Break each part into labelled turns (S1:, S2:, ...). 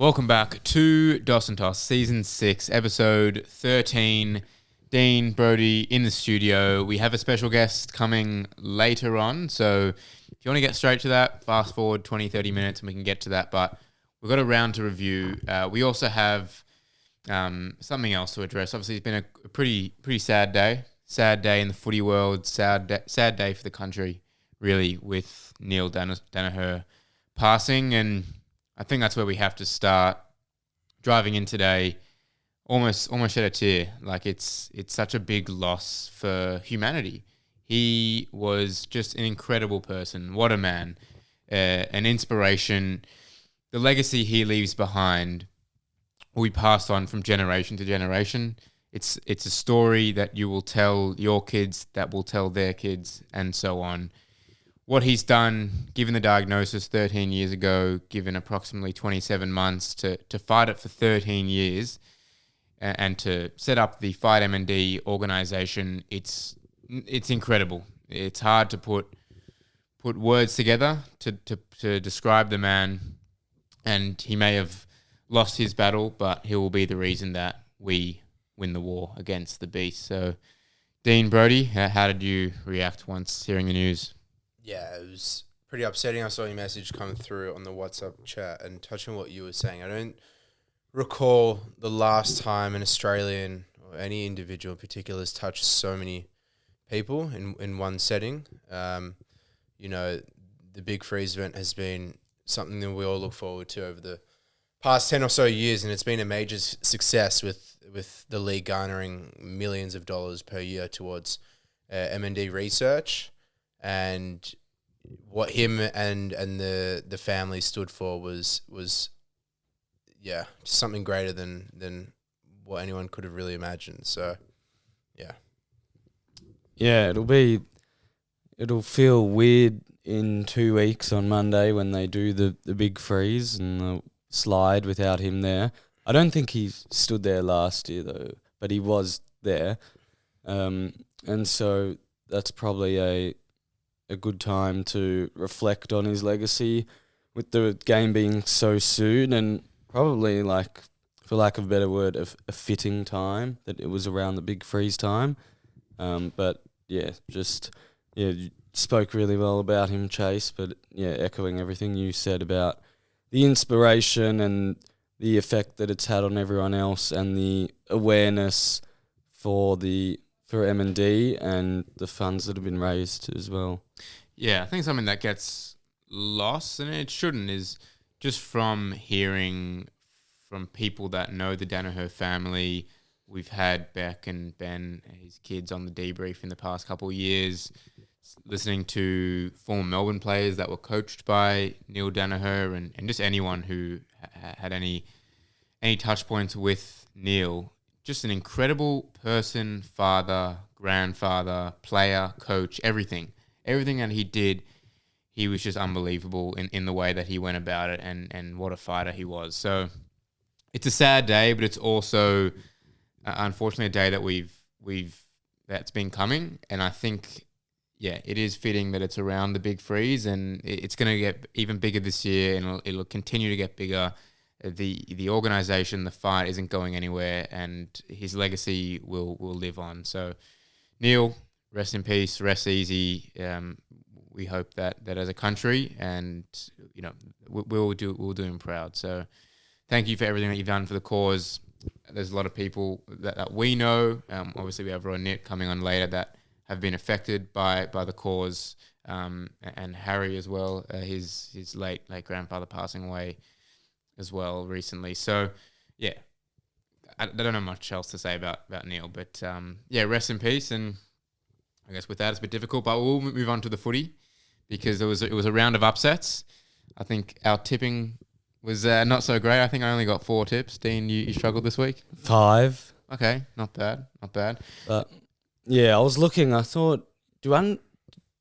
S1: Welcome back to Dos and Toss, Season 6, Episode 13. Dean, Brody in the studio. We have a special guest coming later on, so if you want to get straight to that, fast forward 20, 30 minutes and we can get to that, but we've got a round to review. We also have something else to address. Obviously, it's been a pretty sad day. Sad day in the footy world, sad day for the country, really, with Neale Daniher passing, and I think that's where we have to start. Driving in today, almost shed a tear. Like it's such a big loss for humanity. He was just an incredible person. What a man, an inspiration. The legacy he leaves behind will be passed on from generation to generation. It's a story that you will tell your kids, that will tell their kids, and so on. What he's done, given the diagnosis 13 years ago, given approximately 27 months to fight it for 13 years and to set up the Fight M&D organisation, it's incredible. It's hard to put words together to describe the man, and he may have lost his battle, but he will be the reason that we win the war against the beast. So, Dean, Brody, how did you react once hearing the news?
S2: Yeah, it was pretty upsetting. I saw your message come through on the WhatsApp chat, and touching what you were saying, I don't recall the last time an Australian or any individual in particular has touched so many people in one setting. The Big Freeze event has been something that we all look forward to over the past 10 or so years, and it's been a major success with the league garnering millions of dollars per year towards M&D research. And what him and the family stood for was something greater than what anyone could have really imagined. So
S3: it'll feel weird in 2 weeks on Monday when they do the big freeze and the slide without him there. I don't think he stood there last year though, but he was there, and so that's probably a good time to reflect on his legacy with the game being so soon, and probably, like, for lack of a better word, a fitting time that it was around the big freeze time. You spoke really well about him, Chase, but echoing everything you said about the inspiration and the effect that it's had on everyone else and the awareness for M&D and the funds that have been raised as well.
S1: Yeah, I think something that gets lost, and it shouldn't, is just from hearing from people that know the Daniher family. We've had Beck and Ben, his kids, on the debrief in the past couple of years, listening to former Melbourne players that were coached by Neale Daniher and just anyone who had any touch points with Neale. Just an incredible person, father, grandfather, player, coach, everything. Everything that he did, he was just unbelievable in the way that he went about it, and what a fighter he was. So it's a sad day, but it's also unfortunately a day that that's been coming. And I think, it is fitting that it's around the big freeze, and it's going to get even bigger this year, and it'll continue to get bigger. The organisation, the fight isn't going anywhere, and his legacy will live on. So, Neale, rest in peace, rest easy. We hope that as a country, and we'll do him proud. So, thank you for everything that you've done for the cause. There's a lot of people that we know. Obviously, we have Ronit coming on later that have been affected by the cause, and Harry as well. His late grandfather passing away as well recently. So, I don't know much else to say about Neale, but rest in peace. And I guess with that, it's a bit difficult, but we'll move on to the footy because it was a round of upsets. I think our tipping was not so great. I think I only got 4 tips. Dean, you struggled this week?
S3: 5.
S1: Okay, not bad.
S3: But I was looking. I thought, do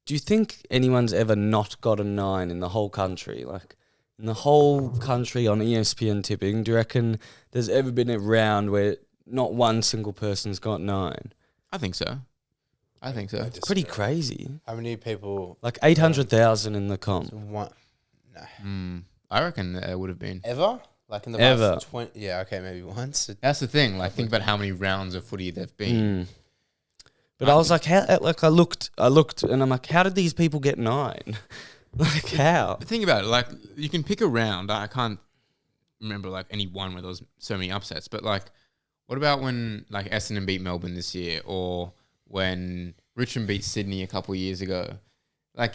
S3: you think anyone's ever not got a 9 in the whole country? Like, in the whole country on ESPN tipping, do you reckon there's ever been a round where not one single person's got 9?
S1: I think so.
S3: It's pretty crazy.
S2: How many people?
S3: Like 800,000 in the comp.
S2: One. No.
S1: I reckon there would have been.
S2: Ever? Like in the
S3: Ever.
S2: last 20... Yeah, okay, maybe once.
S1: That's the thing. Like, think about how many rounds of footy there've been.
S3: But I was like, how? Like I looked, and I'm like, how did these people get 9? Like how?
S1: But think about it. Like, you can pick a round. I can't remember like any one where there was so many upsets. But like, what about when like Essendon beat Melbourne this year, or when Richmond beat Sydney a couple of years ago? Like,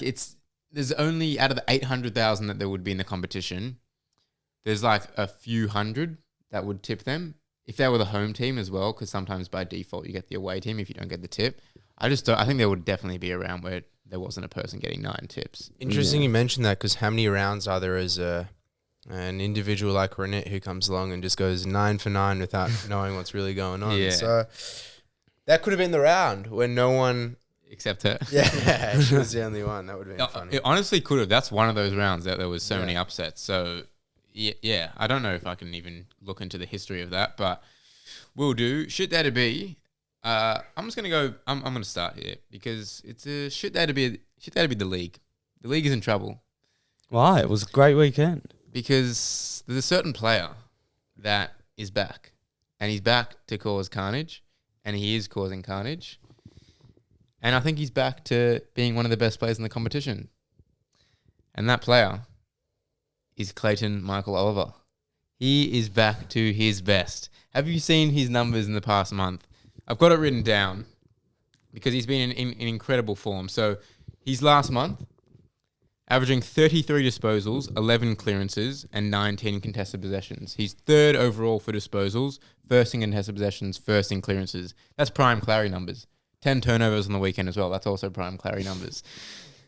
S1: there's only out of the 800,000 that there would be in the competition, there's like a few hundred that would tip them if they were the home team as well, because sometimes by default you get the away team if you don't get the tip. I think there would definitely be a round where there wasn't a person getting 9 tips.
S2: Interesting you mentioned that, because how many rounds are there as an individual like Ronit who comes along and just goes 9 for 9 without knowing what's really going on?
S1: Yeah.
S2: So that could have been the round when no one...
S1: Except her.
S2: Yeah, she was the only one. That would have been funny.
S1: It honestly could have. That's one of those rounds that there was so many upsets. So, yeah, I don't know if I can even look into the history of that, but we'll do. Shit day to be. I'm just gonna go. I'm gonna start here because it's a shit day to be. Shit day to be the league. The league is in trouble
S3: Why? It was a great weekend.
S1: because there's a certain player that is back, and he's back to cause carnage, and he is causing carnage. And I think he's back to being one of the best players in the competition. And that player is Clayton Michael Oliver. He is back to his best. Have you seen his numbers in the past month? I've got it written down because he's been in incredible form. So his last month, averaging 33 disposals, 11 clearances, and 19 contested possessions. He's third overall for disposals, first in contested possessions, first in clearances. That's prime Clary numbers. 10 turnovers on the weekend as well. That's also prime Clary numbers.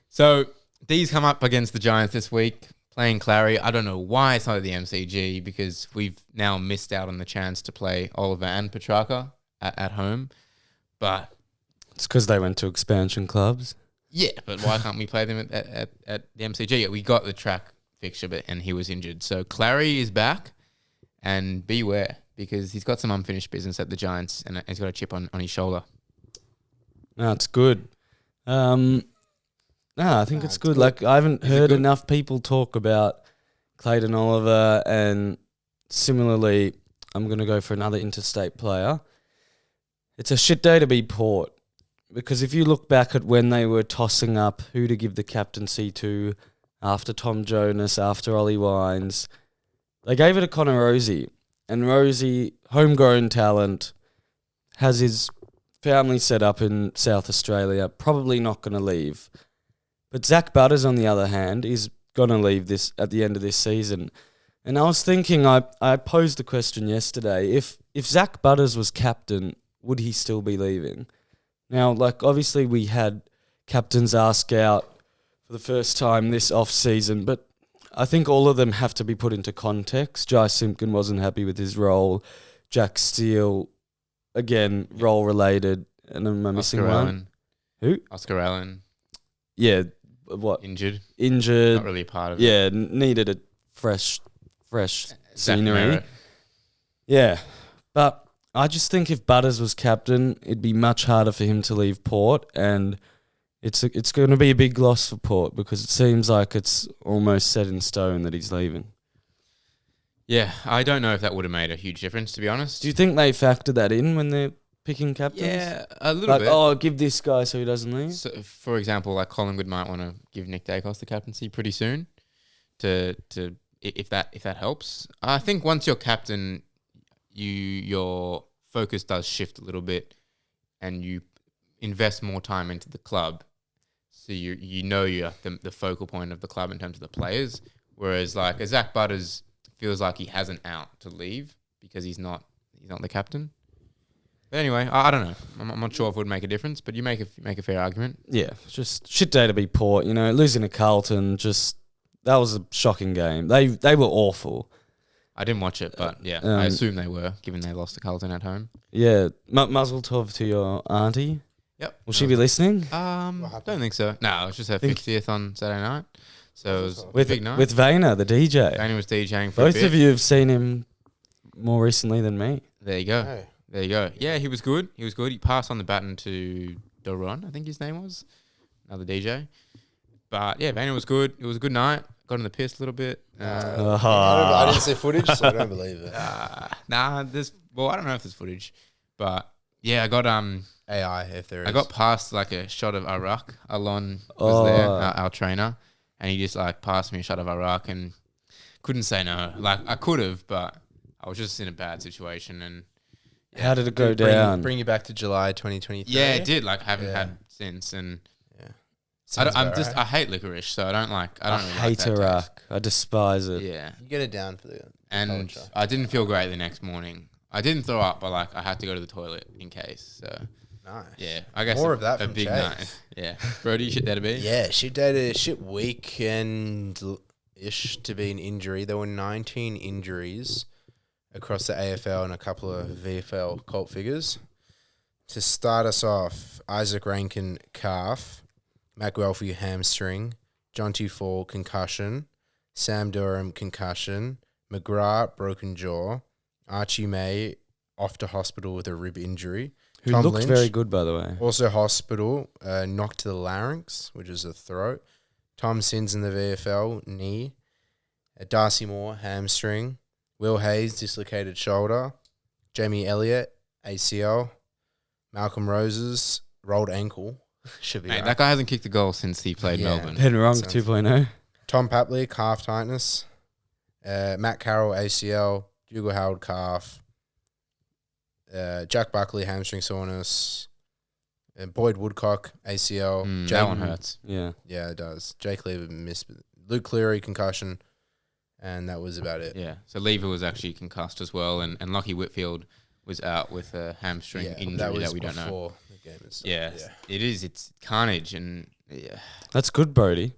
S1: So these come up against the Giants this week, playing Clary. I don't know why it's not at the MCG, because we've now missed out on the chance to play Oliver and Petrarca at home. But
S3: It's because they went to expansion clubs.
S1: yeah, but why can't we play them at the MCG? We got the track fixture, and he was injured. So Clary is back, and beware, because he's got some unfinished business at the Giants, and he's got a chip on his shoulder.
S3: No, it's good. I think it's good. Like, I haven't heard enough people talk about Clayton Oliver, and similarly, I'm going to go for another interstate player. It's a shit day to be Port, because if you look back at when they were tossing up who to give the captaincy to after Tom Jonas, after Ollie Wines, they gave it to Connor Rosie. And Rosie, homegrown talent, has his family set up in South Australia, probably not going to leave. But Zach Butters, on the other hand, is going to leave this at the end of this season. And I was thinking, I posed the question yesterday, if Zach Butters was captain, would he still be leaving? Now, like, obviously we had captains ask out for the first time this off-season, but I think all of them have to be put into context. Jai Simpkin wasn't happy with his role. Jack Steele, again, role-related. And am I missing
S1: Oscar
S3: one?
S1: Allen.
S3: Who?
S1: Oscar Allen.
S3: Yeah, what?
S1: Injured.
S3: Injured.
S1: Not really a part of it.
S3: Yeah, needed a fresh
S1: Zach
S3: scenery.
S1: Merritt.
S3: Yeah, but I just think if Butters was captain, it'd be much harder for him to leave Port, and it's going to be a big loss for Port, because it seems like it's almost set in stone that he's leaving.
S1: Yeah, I don't know if that would have made a huge difference, to be honest.
S3: Do you think they factor that in when they're picking captains?
S1: Yeah, a little
S3: Like,
S1: bit.
S3: oh, give this guy so he doesn't leave?
S1: So, for example, like Collingwood might want to give Nick Dacos the captaincy pretty soon, to if that helps. I think once you're captain, your focus does shift a little bit, and you invest more time into the club. So you're the focal point of the club in terms of the players. Whereas like a Zach Butters feels like he has an out to leave because he's not the captain. But anyway, I don't know. I'm not sure if it would make a difference, but you make a fair argument.
S3: Yeah, it's just shit day to be Port. You know, losing to Carlton, that was a shocking game. They were awful.
S1: I didn't watch it, but yeah, I assume they were, given they lost to Carlton at home.
S3: Yeah, Mazel tov to your auntie.
S1: Yep.
S3: Will she be listening?
S1: Don't think so. No, it was just her 50th on Saturday night. So it was a
S3: With
S1: big night.
S3: with Vayner, the DJ.
S1: Danny was DJing for a
S3: Both
S1: bit.
S3: of you have seen him more recently than me.
S1: There you go.
S2: Hey.
S1: There you go. Yeah, he was good. He passed on the baton to Doron, I think his name was. Another DJ. But yeah, Vayner was good. It was a good night. got in the piss a little bit.
S2: I didn't see footage, so I don't believe it.
S1: I don't know if there's footage, but yeah, I got
S2: AI, if there is.
S1: I got past like a shot of Iraq. Alon was there, our trainer, and he just like passed me a shot of Iraq and couldn't say no. Like I could have, but I was just in a bad situation. And
S3: How did it go down?
S2: Bring you back to July 2023.
S1: yeah, it did. Like I haven't had since, and I hate licorice, so I don't really
S3: hate
S1: like that
S3: Iraq.
S1: taste.
S3: I despise it.
S1: Yeah,
S2: You get it down for the
S1: and
S2: culture.
S1: I didn't feel great the next morning. I didn't throw up, but like I had to go to the toilet in case. So
S2: Nice.
S1: yeah, I guess
S2: More of that
S1: a
S2: from
S1: big
S2: Chase.
S1: night. Yeah, Brody, shit that'd be.
S2: Yeah, shit weekend-ish to be an injury. There were 19 injuries across the AFL and a couple of VFL cult figures. To start us off, Isaac Rankin calf, Mac Guelphy hamstring, Jonty Fall concussion, Sam Durham concussion, McGrath broken jaw, Archie May off to hospital with a rib injury.
S3: Who
S2: Tom
S3: looked
S2: Lynch,
S3: very good, by the way.
S2: also hospital, knocked to the larynx, which is the throat. Tom Sins in the VFL, knee. Darcy Moore, hamstring. Will Hayes, dislocated shoulder. Jamie Elliott, ACL. Malcolm Roses, rolled ankle. Should be
S1: Mate,
S2: right.
S1: that guy hasn't kicked a goal since he played
S2: Yeah.
S1: Melbourne.
S3: Ben Wrong
S2: Sounds-
S3: 2.0.
S2: Tom Papley, calf tightness. Matt Carroll, ACL. Dougal Howard, calf. Jack Buckley, hamstring soreness. Boyd Woodcock, ACL.
S1: That one hurts.
S3: Yeah.
S2: Yeah, it does. Jake Lever missed. Luke Cleary, concussion. And that was about it.
S1: Yeah. So Lever was actually concussed as well, and Lockie Whitfield was out with a hamstring injury that we don't know.
S2: before the game and stuff.
S1: Yeah, it is. It's carnage, and yeah,
S3: That's good, Brody.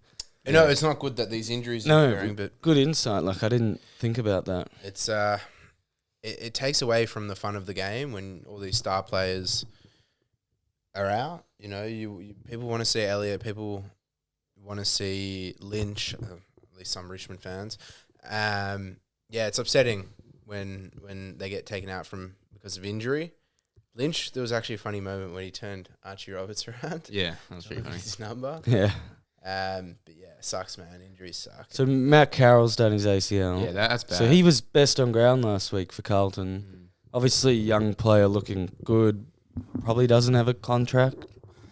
S2: You know, it's not good that these injuries are
S3: No,
S2: occurring, but
S3: good insight. Like, I didn't think about that.
S2: it's it takes away from the fun of the game when all these star players are out. You know, you people want to see Elliott, people want to see Lynch, at least some Richmond fans. Yeah, it's upsetting when they get taken out because of injury. Lynch, there was actually a funny moment when he turned Archie Roberts around.
S1: yeah, that was pretty funny.
S2: His number.
S3: Yeah.
S2: But yeah, sucks, man. Injuries suck.
S3: So Matt Carroll's done his ACL.
S1: Yeah, that's bad.
S3: So he was best on ground last week for Carlton. Obviously, young player looking good. Probably doesn't have a contract.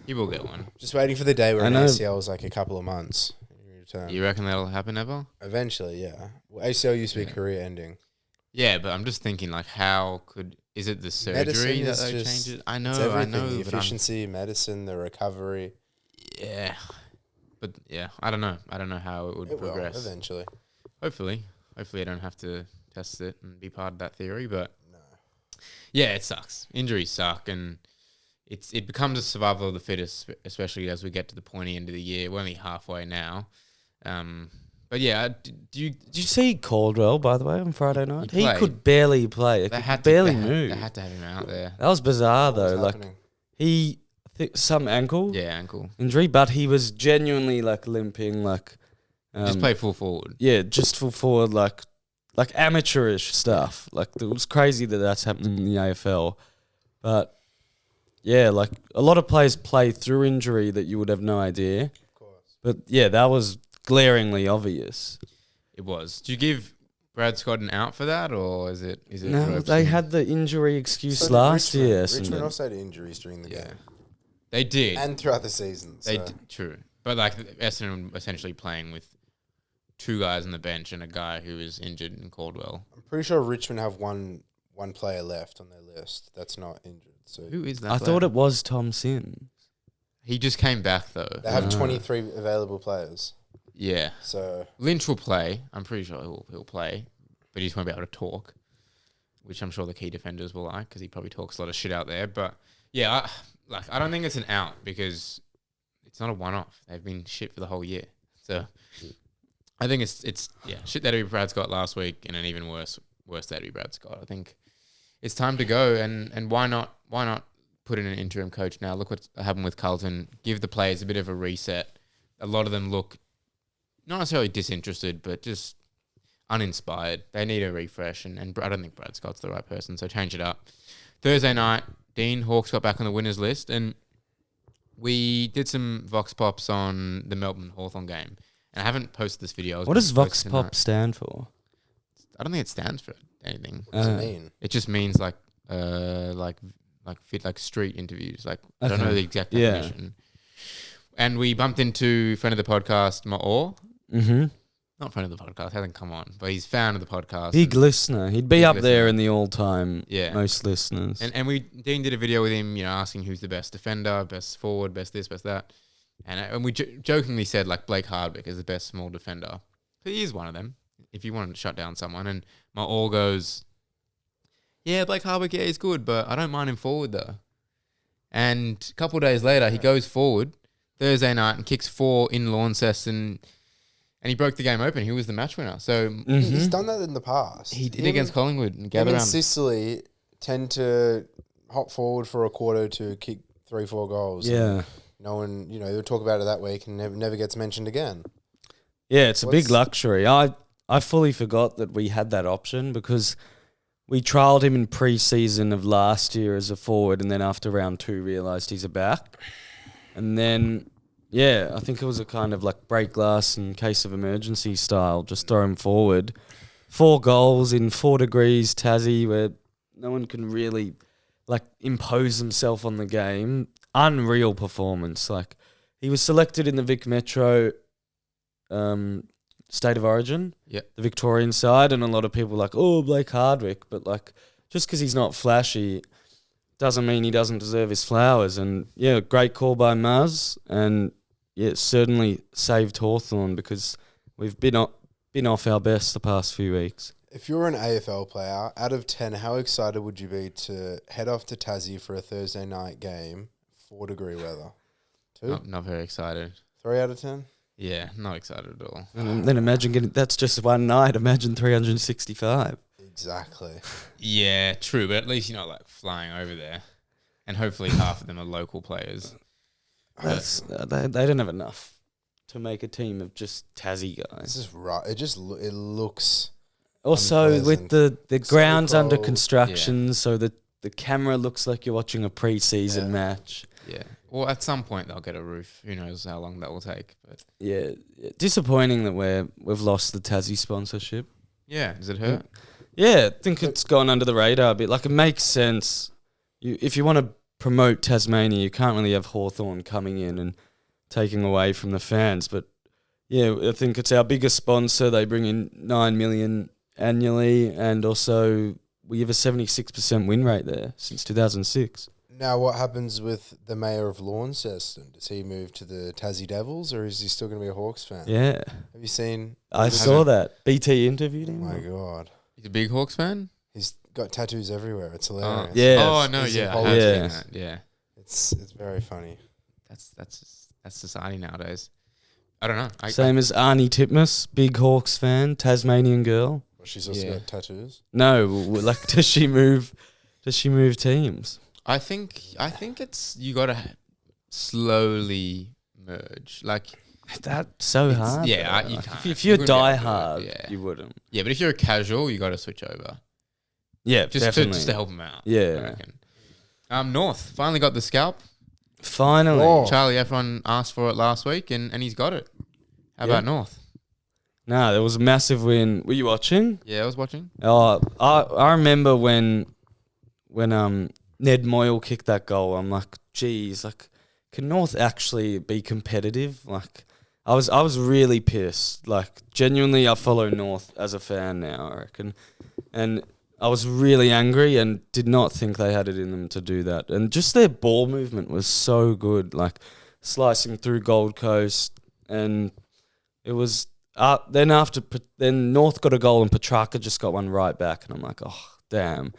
S1: He will get one.
S2: Just waiting for the day where
S3: I
S2: an
S3: know.
S2: ACL is like a couple of months.
S1: You reckon that'll happen ever?
S2: Eventually, yeah. Well, ACL used to be career ending.
S1: Yeah, but I'm just thinking, like, is it the surgery
S2: Medicine
S1: that
S2: is
S1: they
S2: just-
S1: change it? I know,
S2: It's
S1: I
S2: everything.
S1: know.
S2: The
S1: but I'm-
S2: efficiency, medicine, the recovery.
S1: yeah, but yeah, I don't know. I don't know how it would
S2: It will
S1: progress.
S2: eventually.
S1: Hopefully, I don't have to test it and be part of that theory. But
S2: No.
S1: yeah, it sucks. Injuries suck, and it becomes a survival of the fittest, especially as we get to the pointy end of the year. We're only halfway now. But yeah, did
S3: Did you see Caldwell, by the way, on Friday night?
S1: He
S3: He
S1: played.
S3: could barely play. He
S1: they
S3: could
S1: had
S3: barely
S1: to,
S3: move.
S1: They had to have him out there.
S3: That was bizarre,
S2: What was
S3: though. Like,
S2: happening?
S3: he, some ankle
S1: Yeah, ankle.
S3: injury, but he was genuinely, like, limping, like...
S1: Just play full forward.
S3: Yeah, just full forward, like amateurish stuff. Like, it was crazy that that's happening in the AFL. But, yeah, like, a lot of players play through injury that you would have no idea.
S2: Of course.
S3: But, yeah, that was glaringly obvious.
S1: It was. Do you give Brad Scott an out for that, or is it?
S3: No,
S1: ropes
S3: they
S1: him?
S3: had the injury excuse
S2: So did
S3: last
S2: Richmond.
S3: year.
S2: Richmond
S3: Essendon.
S2: also had injuries during the
S1: Yeah,
S2: game.
S1: they did.
S2: And throughout the season.
S1: They
S2: So.
S1: true, but like Essendon essentially playing with two guys on the bench and a guy who is injured in Caldwell.
S2: I'm pretty sure Richmond have one player left on their list that's not injured. So
S1: Who is that?
S3: I thought it was Tom Sin.
S1: He just came back though.
S2: they have
S3: Ah.
S2: 23 available players.
S1: Yeah,
S2: So
S1: Lynch will play. I'm pretty sure he'll play, but he just won't be able to talk, which I'm sure the key defenders will like because he probably talks a lot of shit out there. But yeah, I don't think it's an out because it's not a one-off. They've been shit for the whole year, so I think it's shit that'd be Brad Scott last week, and an even worse that'd be Brad Scott. I think it's time to go, and why not put in an interim coach now? Look what's happened with Carlton. Give the players a bit of a reset. A lot of them look not necessarily disinterested, but just uninspired. They need a refresh, and I don't think Brad Scott's the right person, so change it up. Thursday night, Dean Hawks got back on the winners list, and we did some vox pops on the Melbourne Hawthorn game. And I haven't posted this video.
S3: What does Vox Pop stand for?
S1: I don't think it stands for anything.
S2: What does it mean?
S1: It just means like street interviews. Like I don't know the exact definition. And we bumped into friend of the podcast, Maor.
S3: Mm-hmm.
S1: Not friend of the podcast, hasn't come on, but he's fan of the podcast.
S3: Big listener. He'd be up there in the all-time most listeners.
S1: And Dean did a video with him, asking who's the best defender, best forward, best this, best that. And we jokingly said like Blake Hardwick is the best small defender. So he is one of them if you want to shut down someone. And my all goes, yeah, Blake Hardwick, yeah, he's good, but I don't mind him forward though. And a couple of days later, he goes forward Thursday night and kicks 4 in Launceston. And he broke the game open. He was the match winner. So
S2: he's done that in the past.
S1: He did against Collingwood and
S2: Him and Sicily tend to hop forward for a quarter to kick 3-4 goals.
S3: Yeah.
S2: No one, they'll talk about it that week and never gets mentioned again.
S3: Yeah, it's a big luxury. I fully forgot that we had that option because we trialled him in pre-season of last year as a forward, and then after round 2 realised he's a back. And then, yeah, I think it was a kind of like break glass in case of emergency style, just throw him forward. 4 goals in 4 degrees Tassie where no one can really like impose himself on the game. Unreal performance. Like he was selected in the Vic Metro State of Origin, the Victorian side, and a lot of people were like, oh, Blake Hardwick, but like just because he's not flashy doesn't mean he doesn't deserve his flowers. And yeah, great call by Muzz, and yeah, it certainly saved Hawthorn because we've been off our best the past few weeks.
S2: If you're an AFL player, out of 10, how excited would you be to head off to Tassie for a Thursday night game, 4-degree weather? 2?
S1: Not very excited.
S2: 3 out of 10?
S1: Yeah, not excited at all.
S3: And then imagine that's just one night. Imagine 365.
S2: Exactly.
S1: Yeah, true. But at least you're not like flying over there. And hopefully half of them are local players.
S3: They don't have enough to make a team of just Tassie guys.
S2: This is right. It looks...
S3: Also,
S2: unpleasant.
S3: with the ground's
S2: So
S3: under
S2: cold.
S3: construction, so the camera looks like you're watching a pre-season match.
S1: Yeah. Well, at some point they'll get a roof. Who knows how long that will take? But
S3: Yeah, disappointing that we've lost the Tassie sponsorship.
S1: yeah, does it hurt?
S3: Yeah, I think it's gone under the radar a bit. Like, it makes sense. If you want to promote Tasmania, you can't really have Hawthorn coming in and taking away from the fans. But yeah, I think it's our biggest sponsor. They bring in 9 million annually, and also we have a 76% win rate there since 2006.
S2: Now, what happens with the mayor of Launceston? Does he move to the Tassie Devils, or is he still going to be a Hawks fan?
S3: Yeah.
S2: Have you seen...
S3: I saw that. BT interviewed him.
S2: Oh, my God.
S1: He's a big Hawks fan?
S2: He's got tattoos everywhere. It's hilarious.
S3: Yeah.
S1: Oh, no,
S2: He's in
S1: yeah. I
S2: Hollywood.
S1: have seen that. Yeah.
S2: It's very funny.
S1: That's society nowadays. I don't know.
S3: Same as Arnie Titmus, big Hawks fan, Tasmanian girl.
S2: Well, she's also got tattoos.
S3: No, like does she move teams?
S1: I think it's you got to slowly merge. Like
S3: That's so hard.
S1: yeah,
S3: though.
S1: you
S3: Like,
S1: can't.
S3: if you're
S1: You wouldn't be able to
S3: die
S1: do it,
S3: hard,
S1: yeah.
S3: you wouldn't.
S1: Yeah, but if you're a casual, you got to switch over.
S3: Yeah,
S1: Just
S3: definitely.
S1: to help him out.
S3: Yeah.
S1: I reckon. North finally got the scalp.
S3: Finally.
S2: Oh.
S1: Charlie, everyone asked for it last week, and he's got it. How about North?
S3: No, there was a massive win. Were you watching?
S1: Yeah, I was watching.
S3: Oh, I remember when Ned Moyle kicked that goal. I'm like, geez, like, can North actually be competitive? Like, I was really pissed. Like, genuinely, I follow North as a fan now, I reckon. And I was really angry and did not think they had it in them to do that. And just their ball movement was so good, like slicing through Gold Coast. And it was then North got a goal and Petrarca just got one right back. And I'm like, oh, damn.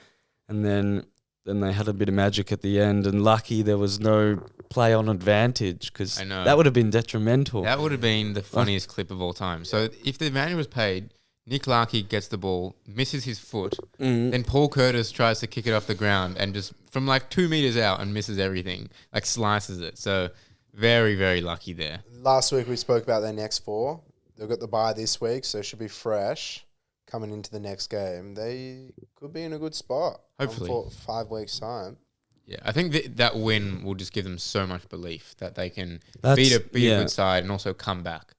S3: And then they had a bit of magic at the end. And lucky there was no play on advantage because that would have been detrimental.
S1: That would have been the funniest clip of all time. So if the man was paid, Nick Larkey gets the ball, misses his foot, then Paul Curtis tries to kick it off the ground and just from like 2 meters out and misses everything, like slices it. So very, very lucky there.
S2: Last week we spoke about their next 4. They've got the bye this week, so it should be fresh coming into the next game. They could be in a good spot.
S1: Hopefully.
S2: For 5 weeks' time.
S1: Yeah, I think that win will just give them so much belief that they can
S3: That's-
S1: beat a
S3: yeah.
S1: good side and also come back.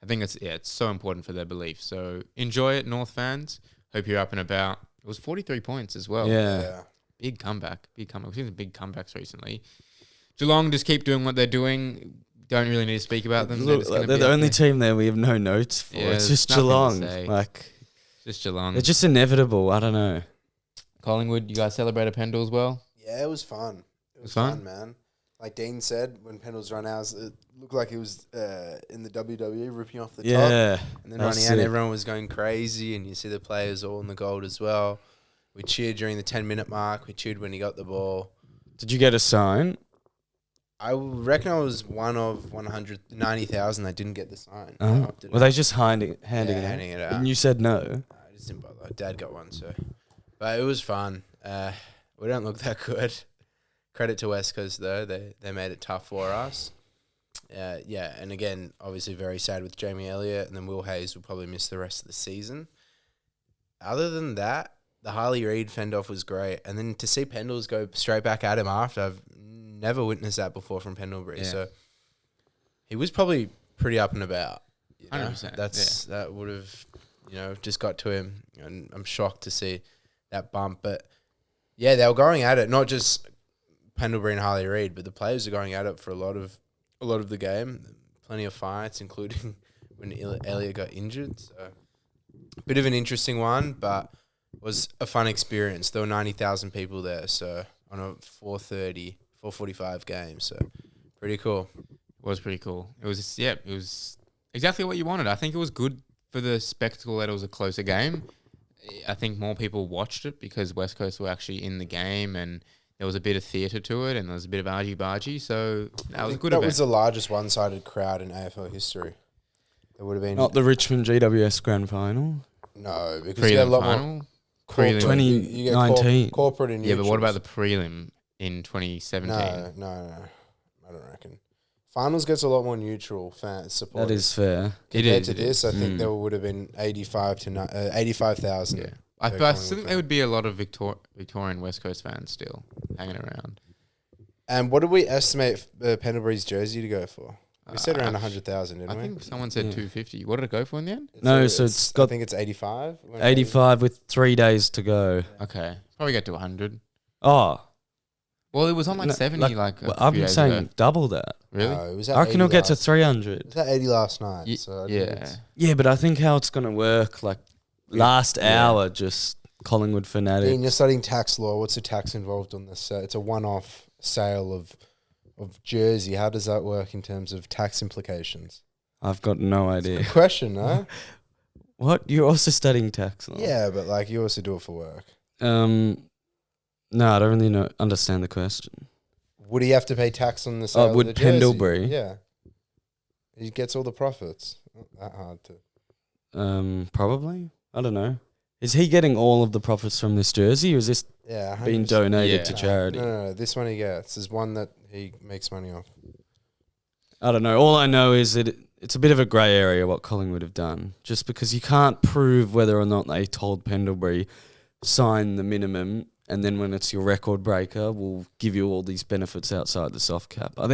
S1: I think it's so important for their belief. So enjoy it, North fans. Hope you're up and about. It was 43 points as well.
S3: Yeah.
S1: Big comeback. We've seen some big comebacks recently. Geelong just keep doing what they're doing. Don't really need to speak about them.
S3: Look, they're the only team there we have no notes for.
S1: Yeah,
S3: it's just
S1: there's nothing to
S3: Geelong.
S1: say.
S3: Like,
S1: Just Geelong.
S3: they're just inevitable. I don't know.
S1: Collingwood, you guys celebrate a Pendle as well?
S2: Yeah, it was fun. It was
S1: fun?
S2: fun, man. Like Dean said, when Pendle's run out, it looked like he was in the WWE ripping off the top.
S3: Yeah.
S2: And then
S3: that was
S2: running out,
S3: sick.
S2: everyone was going crazy, and you see the players all in the gold as well. We cheered during the 10-minute mark. We cheered when he got the ball.
S3: Did you get a sign?
S2: I reckon I was one of 190,000 that didn't get the sign.
S3: Uh-huh.
S2: I opted
S3: Were
S2: out.
S3: they just handing it
S2: handing it out.
S3: And you said no.
S2: I just didn't bother. Dad got one, so. But it was fun. We don't look that good. Credit to West Coast, though. They made it tough for us. Yeah, and again, obviously very sad with Jamie Elliott, and then Will Hayes will probably miss the rest of the season. Other than that, the Harley Reid fend-off was great. And then to see Pendles go straight back at him after, I've never witnessed that before from Pendlebury.
S1: Yeah.
S2: So he was probably pretty up and about. You know?
S1: 100%,
S2: That would have, just got to him. And I'm shocked to see that bump. But, yeah, they were going at it, not just Pendlebury and Harley Reid, but the players are going at it for a lot of the game. Plenty of fights, including when Elliott got injured. So a bit of an interesting one, but was a fun experience. There were 90,000 people there, so on a 4:45 game. So pretty cool.
S1: It was pretty cool. It was exactly what you wanted. I think it was good for the spectacle that it was a closer game. I think more people watched it because West Coast were actually in the game and there was a bit of theatre to it and there was a bit of argy-bargy. So that was a good
S2: That
S1: event.
S2: was the largest one-sided crowd in AFL history. There would have been
S3: Not the Richmond GWS Grand Final.
S2: no, because you get a
S1: prelim
S2: lot more
S1: final.
S2: corporate.
S1: Prelim.
S2: You get
S3: 2019.
S2: corporate and
S1: Yeah, but what about the
S2: neutrals.
S1: prelim in 2017?
S2: No, I don't reckon. Finals gets a lot more neutral fan support.
S3: That is fair.
S2: Compared
S1: It
S2: to
S1: is.
S2: this, I think there would have been 85,000.
S1: Yeah. I
S2: per
S1: still think
S2: Collingwood
S1: there would be a lot of Victorian West Coast fans still hanging around.
S2: And what did we estimate Pendlebury's jersey to go for? We said around
S1: Uh,
S2: 100,000, didn't
S1: I
S2: we?
S1: think someone said
S3: Yeah.
S1: 250. What did it go for in the end?
S3: No, so it's got-
S2: I think it's 85.
S3: 85 with 3 days to go.
S1: Okay. Probably get to 100.
S3: Oh.
S1: Well, it was on like
S3: No,
S1: 70 like a
S3: well,
S1: few
S3: I'm
S1: days
S3: saying
S1: ago.
S3: double that.
S1: Really?
S2: No, it was at
S3: I reckon
S2: 80
S3: it'll get to
S2: last- It
S3: 300.
S2: was at 80 last night. So I think
S1: Yeah.
S2: it's-
S3: Yeah, but I think how it's going to work, like last hour, just Collingwood fanatics.
S2: Dean, you're studying tax law. What's the tax involved on this? It's a one-off sale of jersey. How does that work in terms of tax implications?
S3: I've got no idea.
S2: Good question, no?
S3: What? You're also studying tax law?
S2: Yeah, but like you also do it for work.
S3: No, I don't really understand the question.
S2: Would he have to pay tax on the sale
S3: would
S2: of the jersey?
S3: Pendlebury?
S2: Yeah. He gets all the profits. Not that hard to...
S3: Probably. I don't know. Is he getting all of the profits from this jersey, or is this
S2: Yeah,
S3: being
S2: 100%.
S3: donated
S1: Yeah.
S3: to charity?
S2: No. This one he gets is one that he makes money off.
S3: I don't know. All I know is that it's a bit of a grey area what Collingwood have done, just because you can't prove whether or not they told Pendlebury sign the minimum, and then when it's your record breaker, we'll give you all these benefits outside the soft cap. I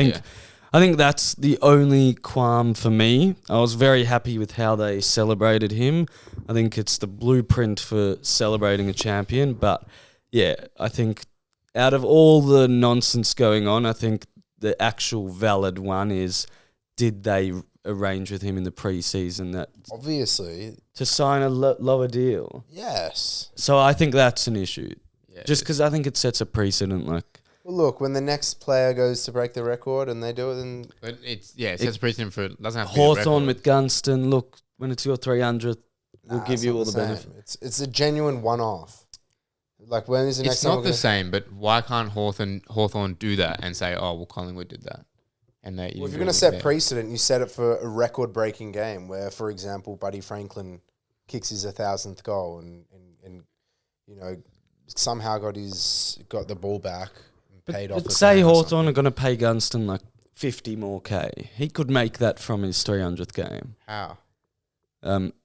S3: think that's the only qualm for me. I was very happy with how they celebrated him. I think it's the blueprint for celebrating a champion. But yeah, I think out of all the nonsense going on, I think the actual valid one is, did they arrange with him in the pre-season that
S2: Obviously,
S3: to sign a lower deal?
S2: yes.
S3: So I think that's an issue.
S1: Yeah,
S3: Just because I think it sets a precedent. Like,
S2: Well, look, when the next player goes to break the record and they do it, then
S1: But it sets a precedent for doesn't have to be a
S3: Hawthorn
S1: record.
S3: with Gunston, look, when it's your 300th, we'll
S2: nah,
S3: give
S2: it's
S3: you
S2: not
S3: all the
S2: same.
S3: benefit.
S2: It's a genuine one-off. Like, when is the next
S1: It's
S2: time
S1: not
S2: we're
S1: the
S2: gonna-
S1: same, but why can't Hawthorn do that and say, oh, well, Collingwood did that? And they,
S2: Well, if you're going to set precedent, you set it for a record-breaking game where, for example, Buddy Franklin kicks his 1,000th goal and somehow got the ball back and paid off.
S3: But
S2: the
S3: say
S2: fan or
S3: Hawthorn are going to pay Gunston like 50 more K. He could make that from his 300th game.
S2: How?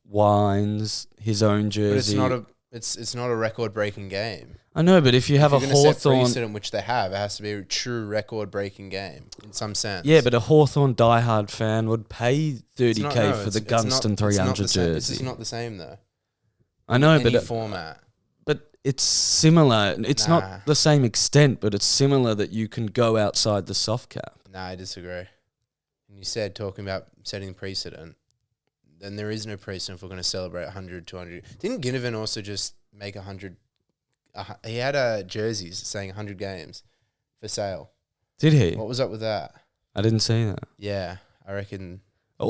S3: Wines, his own jersey.
S2: But it's not a It's not a record-breaking game.
S3: I know, but if you have
S2: If
S3: a
S2: you're gonna set
S3: Hawthorn,
S2: precedent, which they have, it has to be a true record-breaking game in some sense.
S3: yeah, but a Hawthorn diehard fan would pay 30K for the Gunston
S2: it's not
S3: 300
S2: the same. This
S3: jersey.
S2: is not the same though.
S3: I know,
S2: Any
S3: but
S2: format.
S3: it's similar. It's
S2: Nah.
S3: not the same extent, but it's similar that you can go outside the soft cap.
S2: Nah, I disagree. And you said talking about setting precedent. Then there is no precedent if we're going to celebrate 100, 200. Didn't Ginnivan also just make 100? He had jerseys saying 100 games for sale.
S3: Did he?
S2: What was up with that?
S3: I didn't see that.
S2: Yeah, I reckon.
S3: I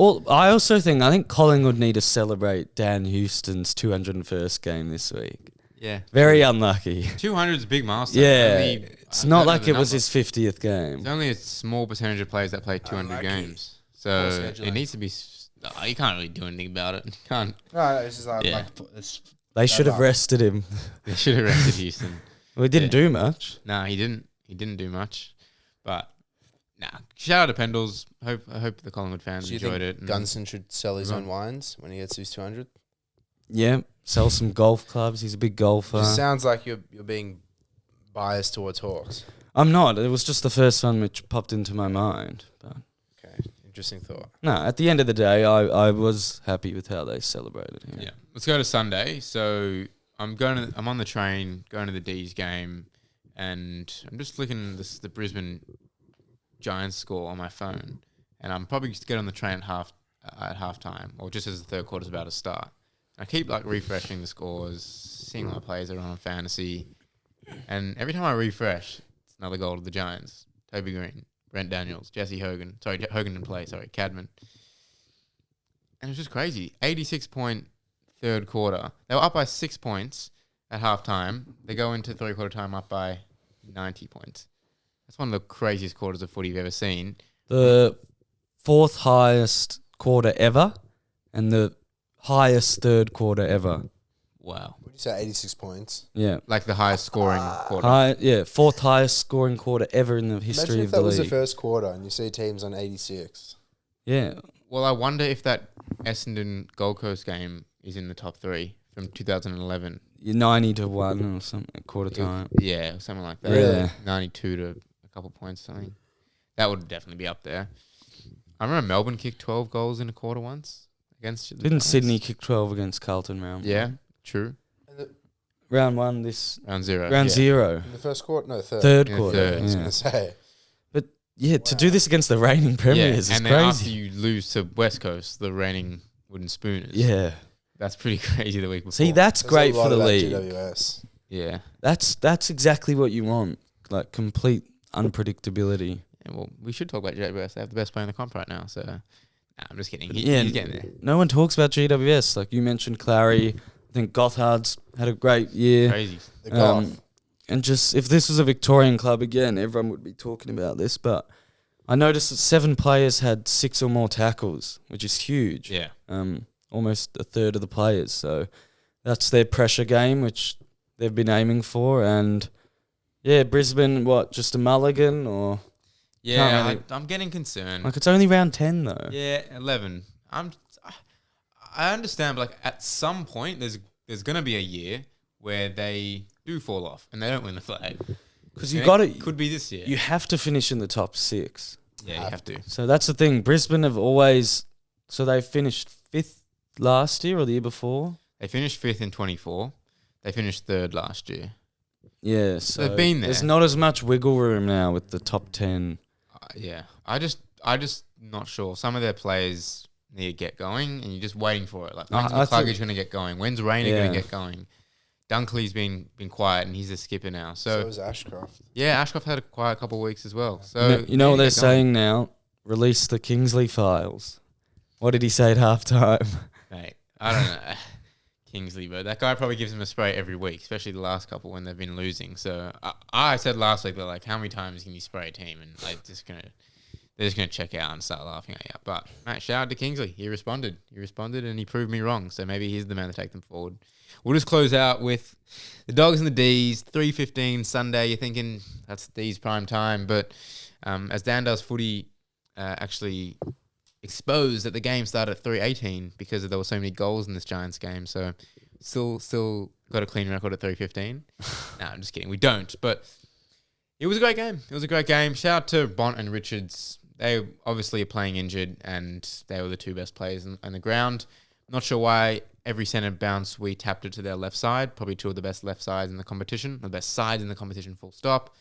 S3: think Collingwood need to celebrate Dan Houston's 201st game this week.
S1: Yeah.
S3: Very unlucky.
S1: 200 is a big milestone.
S3: Yeah,
S1: Only
S3: it's
S1: a
S3: not
S1: third
S3: like
S1: of the
S3: it was
S1: number.
S3: his 50th game.
S1: There's only a small percentage of players that play 200
S2: Unlucky.
S1: games. So
S2: Poor
S1: it
S2: scheduling.
S1: needs to be... you can't really do anything about it. You can't.
S2: No, it's just like,
S1: Yeah.
S3: They should have rested him.
S1: They should have rested Houston.
S3: Well, he didn't
S1: Yeah.
S3: do much.
S1: Nah, he didn't. He didn't do much. But, shout out to Pendles. I hope the Collingwood fans
S2: Do you
S1: enjoyed
S2: think
S1: it. and-
S2: Gunston should sell his
S1: Move
S2: own
S1: on.
S2: wines when he gets his 200?
S3: Yeah, sell some golf clubs. He's a big golfer.
S2: Just sounds like you're being biased towards Hawks.
S3: I'm not. It was just the first one which popped into my mind. But
S2: Okay, interesting thought.
S3: no, at the end of the day, I was happy with how they celebrated him.
S1: Yeah. Let's go to Sunday. So I'm on the train going to the D's game, and I'm just looking at the Brisbane Giants score on my phone, and I'm probably just get on the train at halftime, or just as the third quarter's about to start. I keep refreshing the scores, seeing what players are on fantasy, and every time I refresh, it's another goal to the Giants. Toby Green, Brent Daniels, Jesse Hogan. Sorry, Hogan didn't play. Sorry, Cadman. And it was just crazy. 86-point third quarter. They were up by 6 points at halftime. They go into three-quarter time up by 90 points. That's one of the craziest quarters of footy you've ever seen.
S3: The fourth highest quarter ever, and the highest third quarter ever.
S1: Wow.
S2: What did you say, 86 points?
S3: Yeah.
S1: Like the highest scoring quarter.
S3: Fourth highest scoring quarter ever in the history
S2: Imagine
S3: of
S2: if
S3: the
S2: that was
S3: league.
S2: the first quarter and you see teams on 86.
S3: Yeah.
S1: Well, I wonder if that Essendon Gold Coast game is in the top three from 2011.
S3: 90-1 or something at quarter time.
S1: Yeah, something like that.
S3: Really?
S1: 92 to a couple points, something. That would definitely be up there. I remember Melbourne kicked 12 goals in a quarter once against the
S3: Didn't
S1: Giants.
S3: Sydney kick 12 against Carlton round?
S1: Yeah, true.
S3: Round one this
S1: Round zero.
S3: round
S1: yeah.
S3: zero.
S2: In the first quarter? No, third.
S3: Third
S1: Yeah,
S3: quarter.
S1: third.
S2: I was
S3: Yeah.
S2: going to say.
S3: Yeah, to do this against the reigning premiers is
S1: and then after
S3: crazy.
S1: you lose to West Coast, the reigning wooden spooners.
S3: Yeah.
S1: That's pretty crazy the week before.
S3: See, that's
S2: Says
S3: great
S2: a lot
S3: for the
S2: about
S3: league.
S2: GWS.
S1: Yeah.
S3: That's exactly what you want. Like complete unpredictability.
S1: Yeah, well, we should talk about GWS. They have the best player in the comp right now, so... Nah, I'm just kidding.
S3: Yeah,
S1: He's getting there.
S3: No one talks about GWS. Like you mentioned Clary. I think Gothard's had a great year.
S1: Crazy.
S2: The golf.
S3: And just if this was a Victorian club again, everyone would be talking about this. But I noticed that 7 players had 6 or more tackles, which is huge.
S1: Yeah.
S3: Almost a third of the players. So that's their pressure game, which they've been aiming for. And yeah, Brisbane, just a mulligan or
S1: Yeah,
S3: really-
S1: I'm getting concerned.
S3: like it's only round 10 though.
S1: Yeah, 11. I understand, but at some point, there's gonna be a year where they do fall off and they don't win the flag.
S3: Because you
S1: And
S3: got
S1: it
S3: to,
S1: could be this year.
S3: you have to finish in the top 6.
S1: Yeah, you have to.
S3: So that's the thing. Brisbane have always, so they finished 5th last year or the year before.
S1: They finished 5th in 24. They finished 3rd last year.
S3: Yeah, so
S1: They've been there.
S3: There's not as much wiggle room now with the top 10.
S1: Yeah, I just not sure. Some of their players need to get going, and you're just waiting for it. Like when's
S3: I
S1: McCluggage
S3: think-
S1: going to get going? When's Rainer
S3: Yeah.
S1: going to get going? Dunkley's been quiet, and he's a skipper now.
S2: So
S1: So
S2: was Ashcroft.
S1: yeah, Ashcroft had a quiet couple of weeks as well. So
S3: You know what
S1: they
S3: they're
S1: need to get going.
S3: saying now? Release the Kingsley files. What did he say at halftime?
S1: Mate, I don't know. Kingsley, but that guy probably gives him a spray every week, especially the last couple when they've been losing. So I said last week that like, how many times can you spray a team, and like they're just gonna check out and start laughing at you. But mate, shout out to Kingsley. He responded, and he proved me wrong. So maybe he's the man to take them forward. We'll just close out with the Dogs and the D's. 3:15 Sunday. You're thinking that's D's prime time, but as Dan Does Footy actually exposed that the game started at 3:18 because there were so many goals in this Giants game. So still got a clean record at 3:15. No, I'm just kidding. We don't. But it was a great game. It was a great game. Shout out to Bont and Richards. They obviously are playing injured, and they were the two best players on the ground. Not sure why every centre bounce we tapped it to their left side. Probably two of the best left sides in the competition, the best sides in the competition, full stop.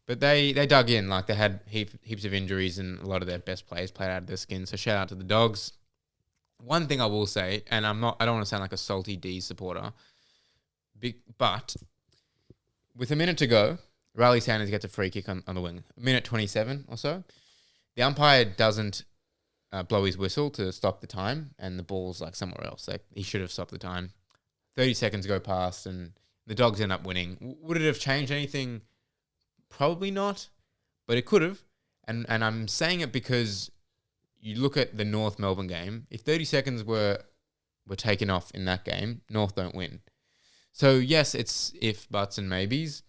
S1: But they dug in. Like, they had heaps of injuries, and a lot of their best players played out of their skin. So shout out to the Dogs. One thing I will say, and I don't want to sound like a salty D's supporter, but with a minute to go, Riley Sanders gets a free kick on the wing. Minute 27 or so. The umpire doesn't blow his whistle to stop the time, and the ball's like somewhere else. Like, he should have stopped the time. 30 seconds go past, and the Dogs end up winning. Would it have changed anything? Probably not, but it could have. And I'm saying it because you look at the North Melbourne game. If 30 seconds were taken off in that game, North don't win. So yes, it's if, buts, and maybes.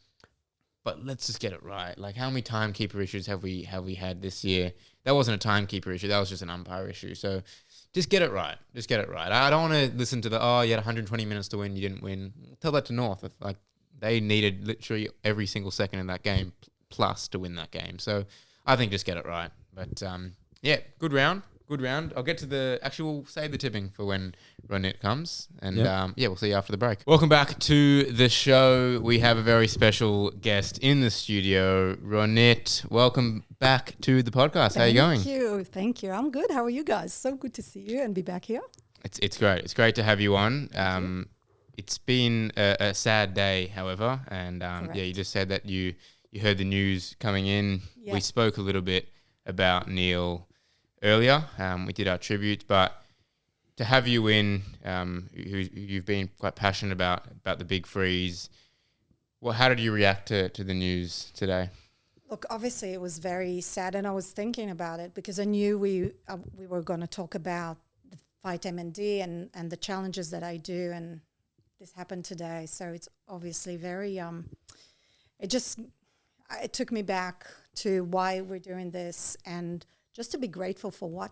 S1: But let's just get it right. Like, how many timekeeper issues have we had this year? That wasn't a timekeeper issue. That was just an umpire issue. So just get it right. Just get it right. I don't want to listen to you had 120 minutes to win, you didn't win. Tell that to North. Like, they needed literally every single second in that game plus to win that game. So I think just get it right. But good round. Good round. I'll get to we'll save the tipping for when Ronit comes. And we'll see you after the break. Welcome back to the show. We have a very special guest in the studio, Ronit. Welcome back to the podcast. How are you going?
S4: Thank you. I'm good. How are you guys? So good to see you and be back here.
S1: It's great. It's great to have you on. It's been a sad day, however. And you just said that you heard the news coming in. Yeah. We spoke a little bit about Neale earlier. We did our tribute, but to have you in, you've been quite passionate about the big freeze. Well, how did you react to the news today?
S4: Look, obviously it was very sad, and I was thinking about it because I knew we were going to talk about the Fight MND and the challenges that I do, and this happened today. So it's obviously very it took me back to why we're doing this, and just to be grateful for what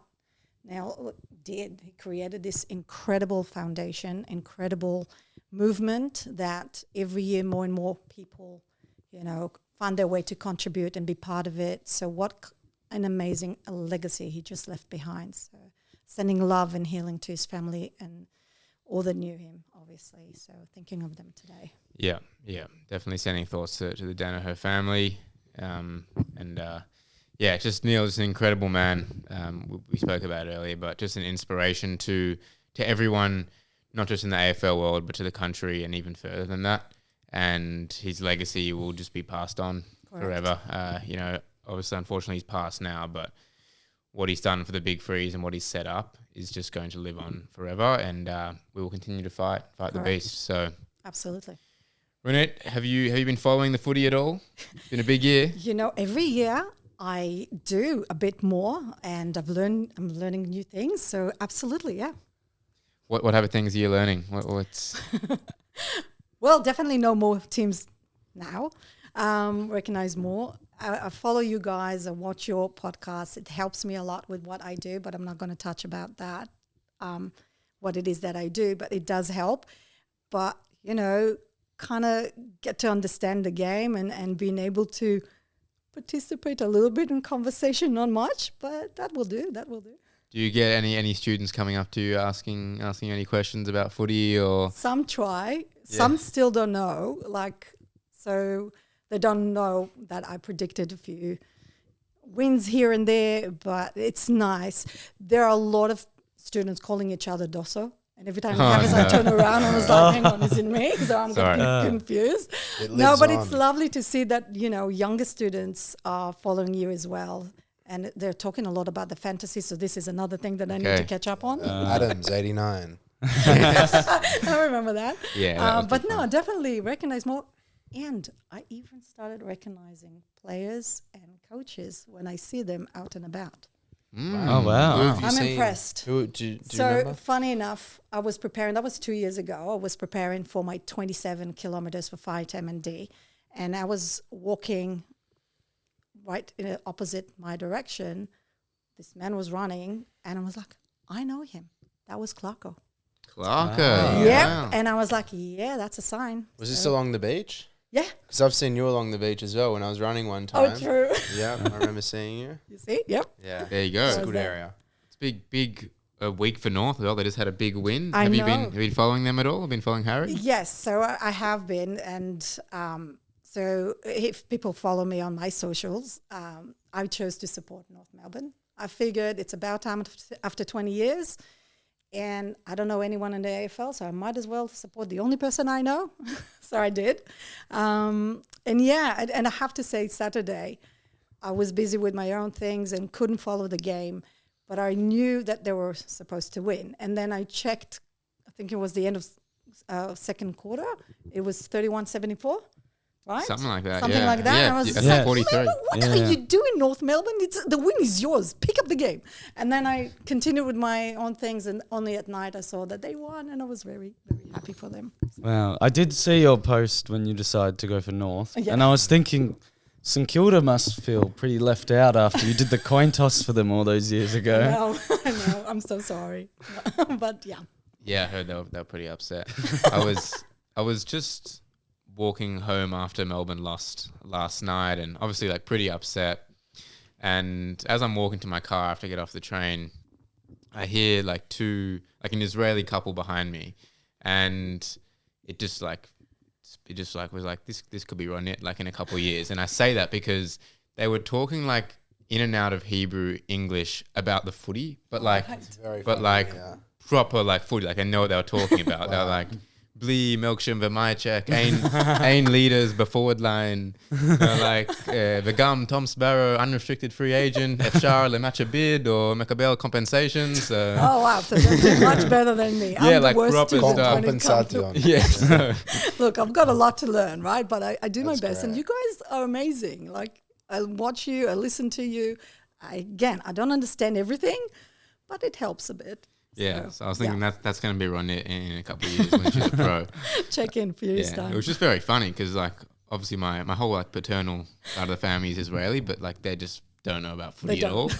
S4: Neale did. He created this incredible foundation, incredible movement that every year more and more people, find their way to contribute and be part of it. So what an amazing legacy he just left behind. So sending love and healing to his family and all that knew him, obviously. So thinking of them today. Yeah.
S1: Definitely sending thoughts to the Daniher family. Just Neale's an incredible man. We spoke about it earlier, but just an inspiration to everyone, not just in the AFL world, but to the country and even further than that. And his legacy will just be passed on forever. Obviously, unfortunately, he's passed now, but what he's done for the Big Freeze and what he's set up is just going to live on forever. And we will continue to fight the beast. So
S4: absolutely.
S1: Ronit, have you been following the footy at all? It's been a big year.
S4: Every year I do a bit more, and I'm learning new things. So absolutely, yeah.
S1: What type of things are you learning? What's
S4: Well, definitely know more teams now. Recognize more. I follow you guys. I watch your podcast. It helps me a lot with what I do, but I'm not going to touch about that, what it is that I do, but it does help. But, kind of get to understand the game and being able to participate a little bit in conversation, not much, but that will do.
S1: Do you get any students coming up to you asking any questions about footy or?
S4: Some try. Yeah. Some still don't know. So they don't know that I predicted a few wins here and there, but it's nice. There are a lot of students calling each other Dosso. And every time I turn around, I was like, hang on, is it me? So I'm getting confused. It's lovely to see that, younger students are following you as well. And they're talking a lot about the fantasy. So this is another thing that I need to catch up on.
S2: Adams, 89.
S4: I remember that.
S1: Yeah.
S4: But no, definitely recognize more. And I even started recognizing players and coaches when I see them out and about.
S3: Oh, wow.
S4: I'm impressed.
S2: Do you remember?
S4: Funny enough, I was preparing, that was 2 years ago. I was preparing for my 27 kilometers for Fight MND. And I was walking right in opposite my direction. This man was running, and I was like, I know him. That was Clarko.
S1: Clarko.
S3: Ah.
S4: Yeah,
S1: Wow.
S4: and I was like, yeah, that's a sign.
S2: Was this
S4: So-
S2: along the beach?
S4: Yeah.
S2: Because I've seen you along the beach as well when I was running one
S4: Oh,
S2: time.
S4: true.
S2: Yeah, I remember seeing you.
S4: You see? Yep.
S2: Yeah.
S1: There you go.
S2: It's a
S4: Was
S2: good
S4: there.
S2: area.
S1: It's big week for North as well. They just had a big win.
S4: I
S1: Have you
S4: know.
S1: been following them at all? Have you been following Harry?
S4: Yes, so I have been, and so if people follow me on my socials, I chose to support North Melbourne. I figured it's about time after 20 years, and I don't know anyone in the AFL, so I might as well support the only person I know. So I did, and yeah, and I have to say, Saturday, I was busy with my own things and couldn't follow the game, but I knew that they were supposed to win, and then I checked. I think it was the end of second quarter. It was 31-74, right?
S1: Something like that.
S4: Something
S1: yeah.
S4: like that.
S1: Yeah,
S4: I was
S1: I
S4: just
S1: think
S3: like,
S1: 43.
S4: What
S3: Yeah.
S4: are you doing, North Melbourne? The win is yours. Pick up the game. And then I continued with my own things, and only at night I saw that they won, and I was very, very happy for them.
S3: Wow. I did see your post when you decided to go for North.
S4: Yeah.
S3: And I was thinking, St Kilda must feel pretty left out after you did the coin toss for them all those years ago.
S4: I know. I'm so sorry. But yeah.
S1: Yeah, I heard they were pretty upset. I was just walking home after Melbourne lost last night, and obviously like pretty upset. And as I'm walking to my car after I get off the train, I hear like an Israeli couple behind me, and it just was like this could be Ronit like in a couple of years. And I say that because they were talking like in and out of Hebrew English about the footy, but like
S2: Very
S1: but
S2: funny,
S1: like
S2: yeah.
S1: proper like footy. Like I know what they were talking about. They were like Blee, Milksham, Vermajcek, Ain leaders, forward line. Like Vagam, Tom Sparrow, unrestricted free agent, Efshar, Lemacha bid, or Mekabel compensation. So
S4: Oh, wow. So they're doing much better than me.
S1: Yeah,
S4: I'm
S1: like
S4: the worst
S1: proper
S4: student
S1: stuff.
S4: when it comes to-
S2: Compensation.
S1: yes.
S4: Look, I've got a lot to learn, right? But I do my
S2: That's
S4: best. And
S2: great.
S4: you guys are amazing. Like, I watch you, I listen to you. I don't understand everything, but it helps a bit.
S1: Yeah, so I was
S4: yeah.
S1: thinking that's going to be Ronit in a couple of years when she's a pro.
S4: Check in for you
S1: Yeah,
S4: time.
S1: it was just very funny because like obviously my whole like paternal side of the family is Israeli, but like they just don't know about footy
S4: They
S1: at all.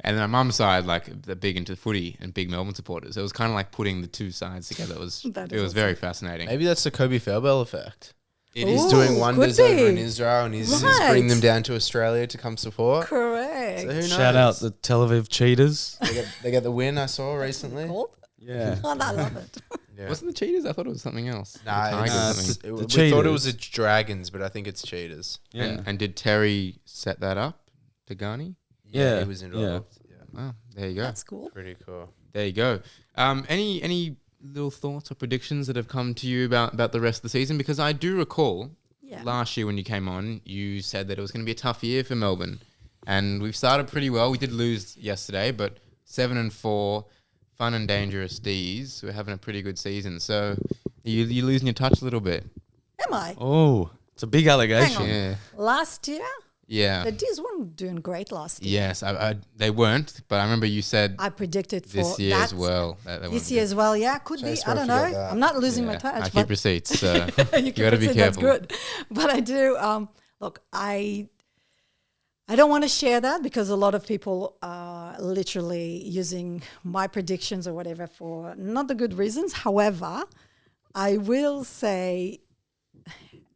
S1: And then my mum's side, like they're big into footy and big Melbourne supporters. So it was kind of like putting the two sides together. It was
S4: That
S1: it
S4: is
S1: was very fascinating.
S2: Maybe that's the Kobe Fairbairn effect.
S1: It
S4: Ooh,
S1: is
S2: He's doing
S4: could
S2: wonders over in
S4: be.
S2: Israel, and he's
S4: Right.
S2: bringing them down to Australia to come support.
S4: Correct.
S2: So who knows?
S3: Shout out the Tel Aviv Cheetahs.
S2: They get the win I saw recently.
S4: Cool.
S3: Yeah.
S4: Oh, I love it.
S2: Yeah.
S1: Wasn't the Cheetahs? I thought it was something else. The
S2: Nah,
S1: Tigers or
S2: it's,
S1: something.
S2: we
S3: The
S2: thought it was the
S3: Cheetahs.
S2: Dragons, but I think it's Cheetahs.
S3: Yeah.
S1: And did Terry set that up to Ghani?
S3: Yeah,
S2: he was involved. Yeah.
S1: Wow, there you go.
S4: That's cool.
S2: Pretty cool.
S1: There you go. Any little thoughts or predictions that have come to you about the rest of the season? Because I do recall
S4: Yeah.
S1: last year when you came on, you said that it was going to be a tough year for Melbourne, and we've started pretty well. We did lose yesterday, but 7-4, fun and dangerous D's. We're having a pretty good season. So you're losing your touch a little bit.
S4: Am I?
S3: Oh, it's a big allegation.
S4: Hang on.
S1: Yeah.
S4: Last year,
S1: Yeah.
S4: the D's weren't doing great last year.
S1: Yes, they weren't, but I remember you said
S4: I predicted for
S1: this year as
S4: that.
S1: well. That they
S4: This
S1: weren't
S4: year
S1: good.
S4: as well, yeah, could
S2: Chase
S4: be. I don't
S2: won't
S4: know.
S2: forget that.
S4: I'm not losing my
S1: Yeah,
S4: touch.
S1: I
S4: but
S1: keep receipts, so
S4: you
S1: you got to be
S4: proceed,
S1: careful.
S4: That's good. But I do. Look, I don't want to share that because a lot of people are literally using my predictions or whatever for not the good reasons. However, I will say,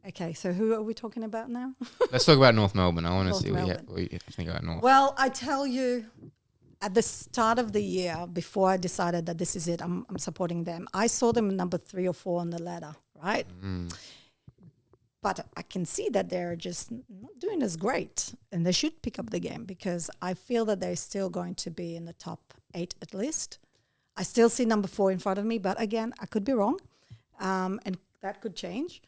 S4: okay, so who are we talking about now?
S1: Let's talk about North Melbourne. I want to
S4: North
S1: see
S4: Melbourne.
S1: what you think about North.
S4: Well, I tell you, at the start of the year, before I decided that this is it, I'm supporting them, I saw them number 3 or 4 on the ladder, right? But I can see that they're just not doing as great, and they should pick up the game because I feel that they're still going to be in the top 8 at least. I still see number 4 in front of me, but again, I could be wrong, and that could change.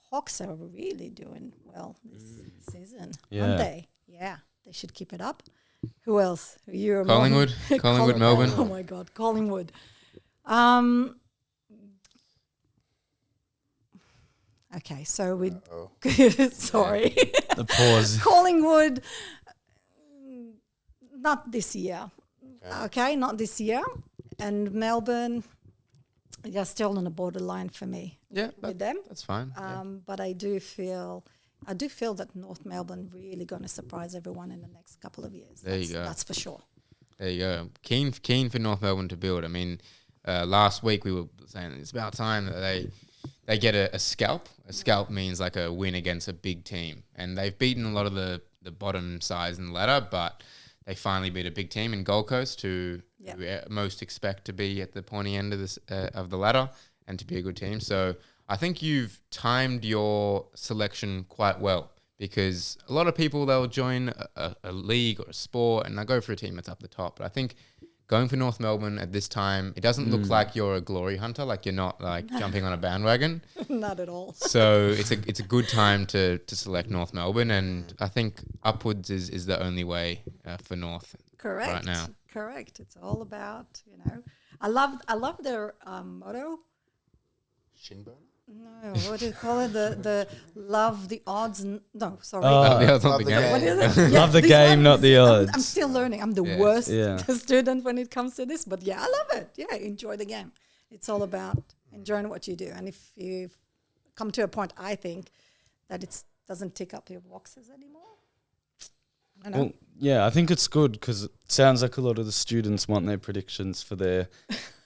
S4: Hawks are really doing well this season,
S3: Yeah.
S4: aren't they? Yeah, they should keep it up. Who else? You're
S1: Collingwood? Collingwood, Melbourne?
S4: Oh my God, Collingwood. Okay, so we. Sorry,
S3: The pause.
S4: Collingwood. Not this year. Okay, not this year. And Melbourne, they're still on the borderline for me.
S1: Yeah,
S4: with them.
S1: that's fine.
S4: But I do feel that North Melbourne really going to surprise everyone in the next couple of years.
S1: There you go.
S4: That's for sure.
S1: There you go. Keen for North Melbourne to build. I mean, last week we were saying it's about time that they get a scalp. A scalp means like a win against a big team, and they've beaten a lot of the bottom sides in the ladder, but they finally beat a big team in Gold Coast, who we most expect to be at the pointy end of this of the ladder and to be a good team. So I think you've timed your selection quite well, because a lot of people, they'll join a league or a sport and they'll go for a team that's up the top. But I think going for North Melbourne at this time, it doesn't look like you're a glory hunter, like you're not like jumping on a bandwagon.
S4: Not at all.
S1: So it's a good time to select North Melbourne, and I think upwards is the only way for North
S4: Correct.
S1: right now.
S4: Correct. It's all about, I love their motto.
S2: Shinbone?
S4: No, what do you call it? The love the odds. No, sorry.
S1: That's not
S2: Love
S1: the
S2: the
S1: game.
S2: game.
S4: What is it?
S3: Love the
S4: this
S3: game,
S4: one
S3: not
S4: is-
S3: the
S4: I'm
S3: odds.
S4: still learning. I'm the
S1: Yeah.
S4: worst
S3: Yeah.
S4: student when it comes to this, but yeah, I love it. Yeah, enjoy the game. It's all about enjoying what you do. And if you come to a point, I think, that it doesn't tick up your boxes anymore. I don't know.
S3: Well, yeah, I think it's good because it sounds like a lot of the students want their predictions for their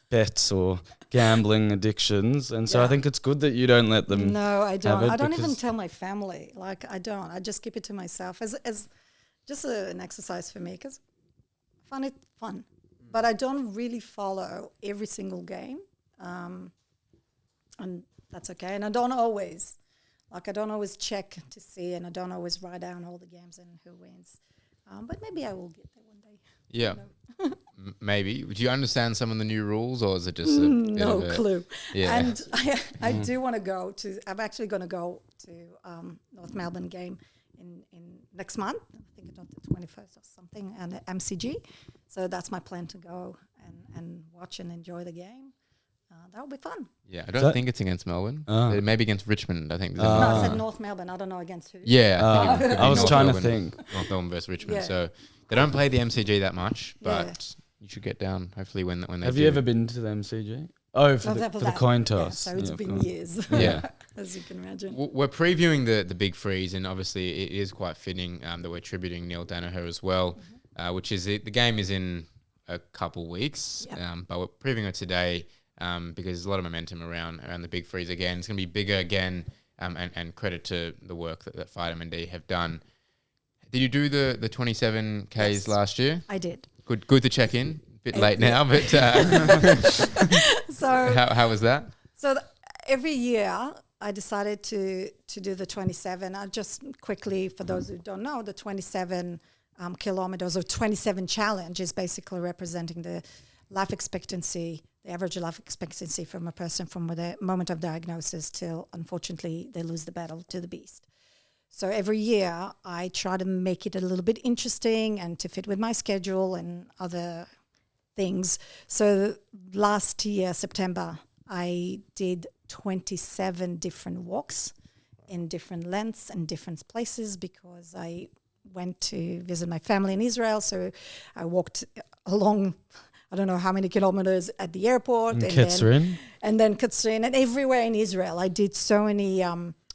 S3: bets or gambling addictions, and so I
S4: Yeah.
S3: think it's good that you don't let them.
S4: No, I don't.
S3: it
S4: I don't even
S3: because-
S4: tell my family. Like, I don't. I just keep it to myself as just an exercise for me, because I find it fun. But I don't really follow every single game, and that's okay. And I don't always check to see, and I don't always write down all the games and who wins. But maybe I will get there one day.
S1: Yeah, maybe. Do you understand some of the new rules, or is it just a bit
S4: No
S1: of a,
S4: clue.
S1: Yeah.
S4: And I do want to go to. I'm actually going to go to North Melbourne game in next month. I think it's on the 21st or something, and at MCG. So that's my plan to go and watch and enjoy the game. That will be fun.
S1: Yeah, I don't
S3: that-
S1: think it's against Melbourne. Maybe against Richmond, I think.
S4: No, I said North Melbourne. I don't know against who.
S1: Yeah, I, think it would
S3: I
S1: be
S3: was
S1: North
S3: trying to
S1: Melbourne-
S3: think.
S1: North Melbourne versus Richmond.
S4: Yeah.
S1: So they don't play the MCG that much,
S4: Yeah.
S1: but you should get down. Hopefully, when they
S3: Have
S1: do.
S3: you ever been to the MCG? Oh, for
S4: Oh,
S3: the,
S4: that-
S3: for the
S4: that-
S3: coin
S4: yeah,
S3: toss.
S4: so it's
S3: Yeah, of
S4: been
S3: course.
S4: years.
S1: Yeah.
S4: As you can imagine.
S1: We're previewing the big freeze, and obviously it is quite fitting that we're tributing Neale Daniher as well, which is the game is in a couple weeks,
S4: Yep.
S1: but we're previewing it today because there's a lot of momentum around the big freeze again. It's going to be bigger again, and credit to the work that Fighter and D have done. Did you do the 27 Ks
S4: Yes.
S1: last year?
S4: I did.
S1: Good to check in. Bit
S4: It-
S1: late now, but
S4: So
S1: how was that?
S4: So every year I decided to do the 27. I just quickly, for those who don't know, the 27 kilometers or 27 challenge is basically representing the life expectancy, the average life expectancy from a person from the moment of diagnosis till, unfortunately, they lose the battle to the beast. So every year I try to make it a little bit interesting and to fit with my schedule and other things. So last year, September, I did 27 different walks in different lengths and different places because I went to visit my family in Israel. So I walked along, I don't know how many kilometers at the airport.
S3: In
S4: and
S3: Ketzrin?
S4: then Katsrin and everywhere in Israel. I did so many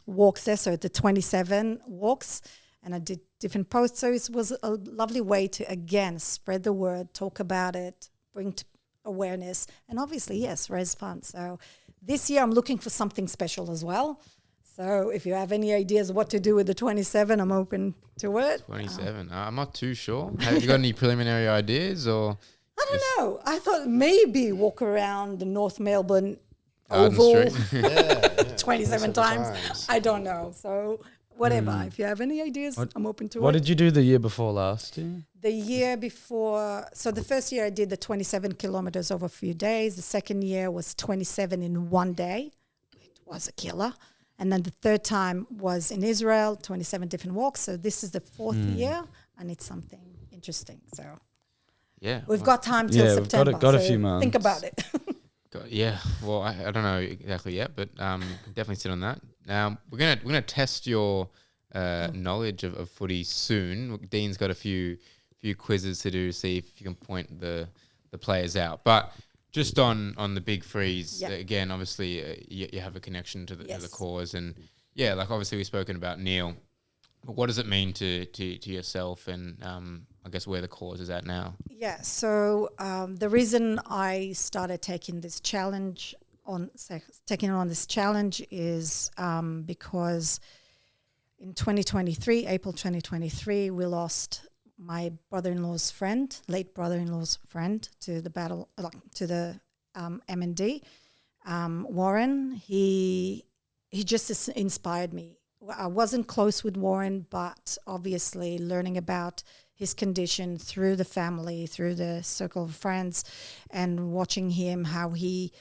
S4: walks there, so the 27 walks, and I did different posts. So it was a lovely way to, again, spread the word, talk about it, bring awareness, and obviously, yes, raise funds. So this year I'm looking for something special as well. So if you have any ideas what to do with the 27, I'm open to it.
S1: 27. I'm not too sure. Have you got any preliminary ideas or?
S4: I don't know. I thought maybe walk around the North Melbourne
S1: Garden
S4: Oval
S1: Street.
S2: Yeah.
S4: 27 times. I don't know. So whatever. If you have any ideas, I'm open to
S3: What
S4: it.
S3: did you do the year before last year?
S4: The year before, so the first year I did the 27 kilometers over a few days. The second year was 27 in one day. It was a killer. And then the third time was in Israel, 27 different walks. So this is the fourth year. I need something interesting. So
S1: Yeah.
S4: we've got time till
S3: Yeah, we've got
S4: September.
S3: got a
S4: so
S3: few months.
S4: Think about it.
S1: Yeah. Well, I don't know exactly yet, but definitely sit on that. Now we're gonna test your knowledge of footy soon. Dean's got a few quizzes to do to see if you can point the players out. But just on the big freeze
S4: Yeah.
S1: again, obviously you have a connection to the
S4: Yes.
S1: cause, and yeah, like obviously we've spoken about Neale. But what does it mean to yourself, and I guess, where the cause is at now.
S4: Yeah, so the reason I started taking this challenge is because in 2023, April 2023, we lost my late brother-in-law's friend to the battle, to the M&D. Warren, he just inspired me. I wasn't close with Warren, but obviously learning about his condition through the family, through the circle of friends, and watching him, how he,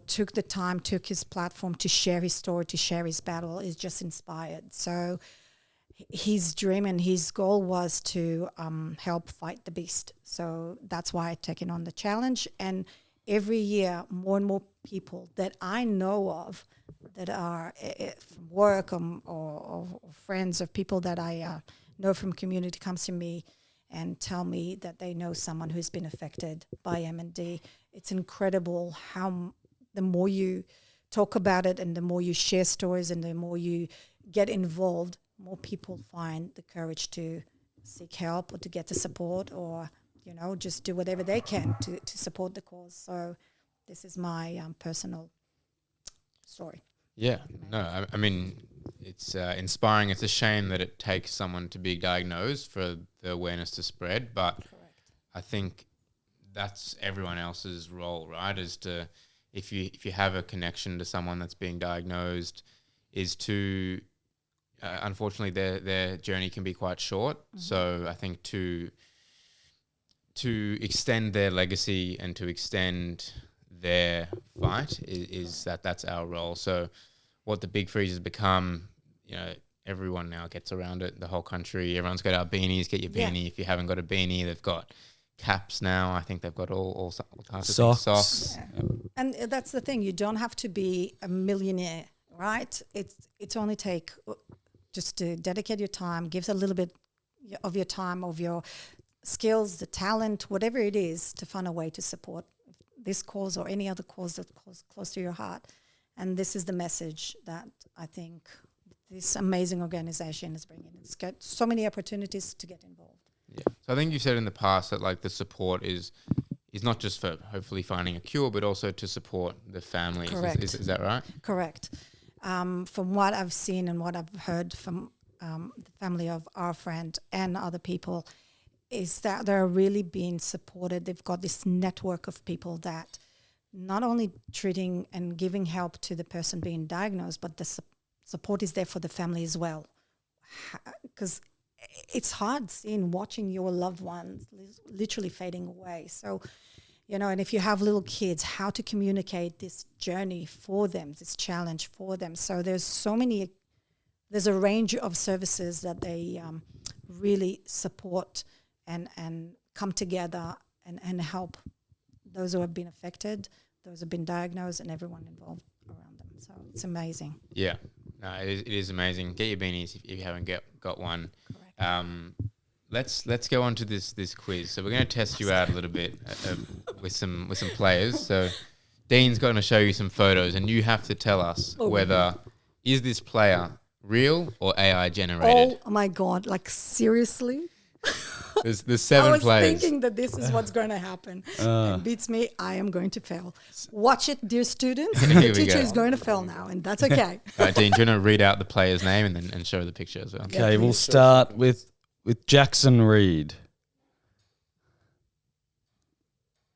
S4: took the time, took his platform to share his story, to share his battle, is just inspired. So his dream and his goal was to help fight the beast. So that's why I've taken on the challenge. And every year, more and more people that I know of that are from work or friends of people that I know from community comes to me and tell me that they know someone who's been affected by M&D. It's incredible how the more you talk about it and the more you share stories and the more you get involved, more people find the courage to seek help or to get the support or, just do whatever they can to support the cause. So this is my personal story.
S1: Yeah, no, I mean, it's inspiring. It's a shame that it takes someone to be diagnosed for the awareness to spread, but
S4: Correct.
S1: I think that's everyone else's role, right? Is to, if you have a connection to someone that's being diagnosed, is to, unfortunately, their journey can be quite short. Mm-hmm. So I think to extend their legacy and to extend their fight is that's our role. So what the Big Freeze has become, everyone now gets around it. The whole country, everyone's got our beanies. Get your beanie. Yeah. If you haven't got a beanie, they've got caps now. I think they've got all types of things. Socks.
S4: Yeah. And that's the thing. You don't have to be a millionaire, right? It's only take just to dedicate your time, give a little bit of your time, of your skills, the talent, whatever it is, to find a way to support this cause or any other cause that's close to your heart. And this is the message that I think this amazing organization is bringing. It's got so many opportunities to get involved.
S1: Yeah. So I think you said in the past that like the support is not just for hopefully finding a cure, but also to support the families.
S4: Correct.
S1: Is that right?
S4: Correct. From what I've seen and what I've heard from the family of our friend and other people, is that they're really being supported. They've got this network of people that not only treating and giving help to the person being diagnosed, but the support is there for the family as well. Because it's hard watching your loved ones literally fading away. So, and if you have little kids, how to communicate this journey for them, this challenge for them. So there's a range of services that they really support and come together and help those who have been affected, those who have been diagnosed, and everyone involved around them. So it's amazing.
S1: Yeah, no, it is amazing. Get your beanies if you haven't got one.
S4: Correct.
S1: Let's go on to this quiz. So we're going to test you out a little bit with some players. So Dean's going to show you some photos, and you have to tell us whether is this player real or AI generated.
S4: Oh my God! Like seriously.
S1: There's 7 players.
S4: I was thinking that this is what's going to happen. It beats me. I am going to fail. Watch it, dear students. The teacher is going to fail now, and that's okay.
S1: All right, Dean, do you want to read out the player's name and show the picture as well?
S3: Okay, we'll start with Jackson Reed.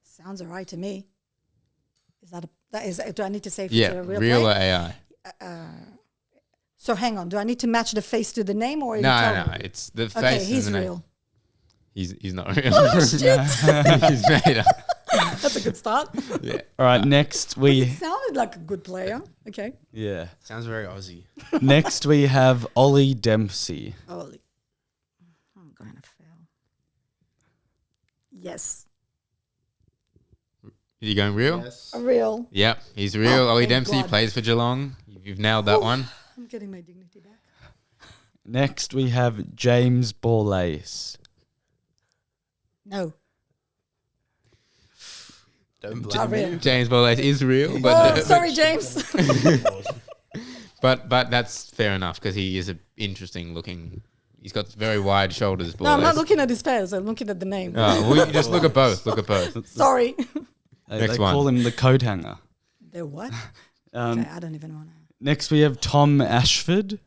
S4: Sounds all right to me. Do I need to say if
S1: it's
S4: a real
S1: real
S4: play?
S1: or AI?
S4: So hang on. Do I need to match the face to the name or
S1: No. It's the face.
S4: Okay, he's
S1: and the
S4: real.
S1: Name. He's not real.
S4: Oh, shit.
S1: He's made up.
S4: That's a good start.
S1: Yeah.
S3: All right, next we...
S4: It sounded like a good player. Okay.
S3: Yeah.
S2: Sounds very Aussie.
S3: Next we have Ollie Dempsey.
S4: Ollie. I'm going to fail. Yes.
S1: Are you going real?
S2: Yes.
S4: A real.
S1: Yep, he's real. Ollie
S4: thank
S1: Dempsey
S4: God.
S1: plays for Geelong. You've nailed that one.
S4: I'm getting my dignity back.
S3: Next we have James Borlase.
S4: No.
S2: Don't
S4: Not
S2: blame
S4: real.
S2: me.
S1: James Borlase is real, but
S4: Sorry, James.
S1: but that's fair enough because he is an interesting looking He's got very wide shoulders, boys.
S4: No, I'm not looking at his face. I'm looking at the name.
S1: Oh, well, you just look at both. Look at both.
S4: Sorry.
S1: Next
S3: they
S1: one.
S3: call him the coat hanger.
S4: The what?
S3: Um,
S4: Okay, I don't even want to.
S3: Next, we have Tom Ashford.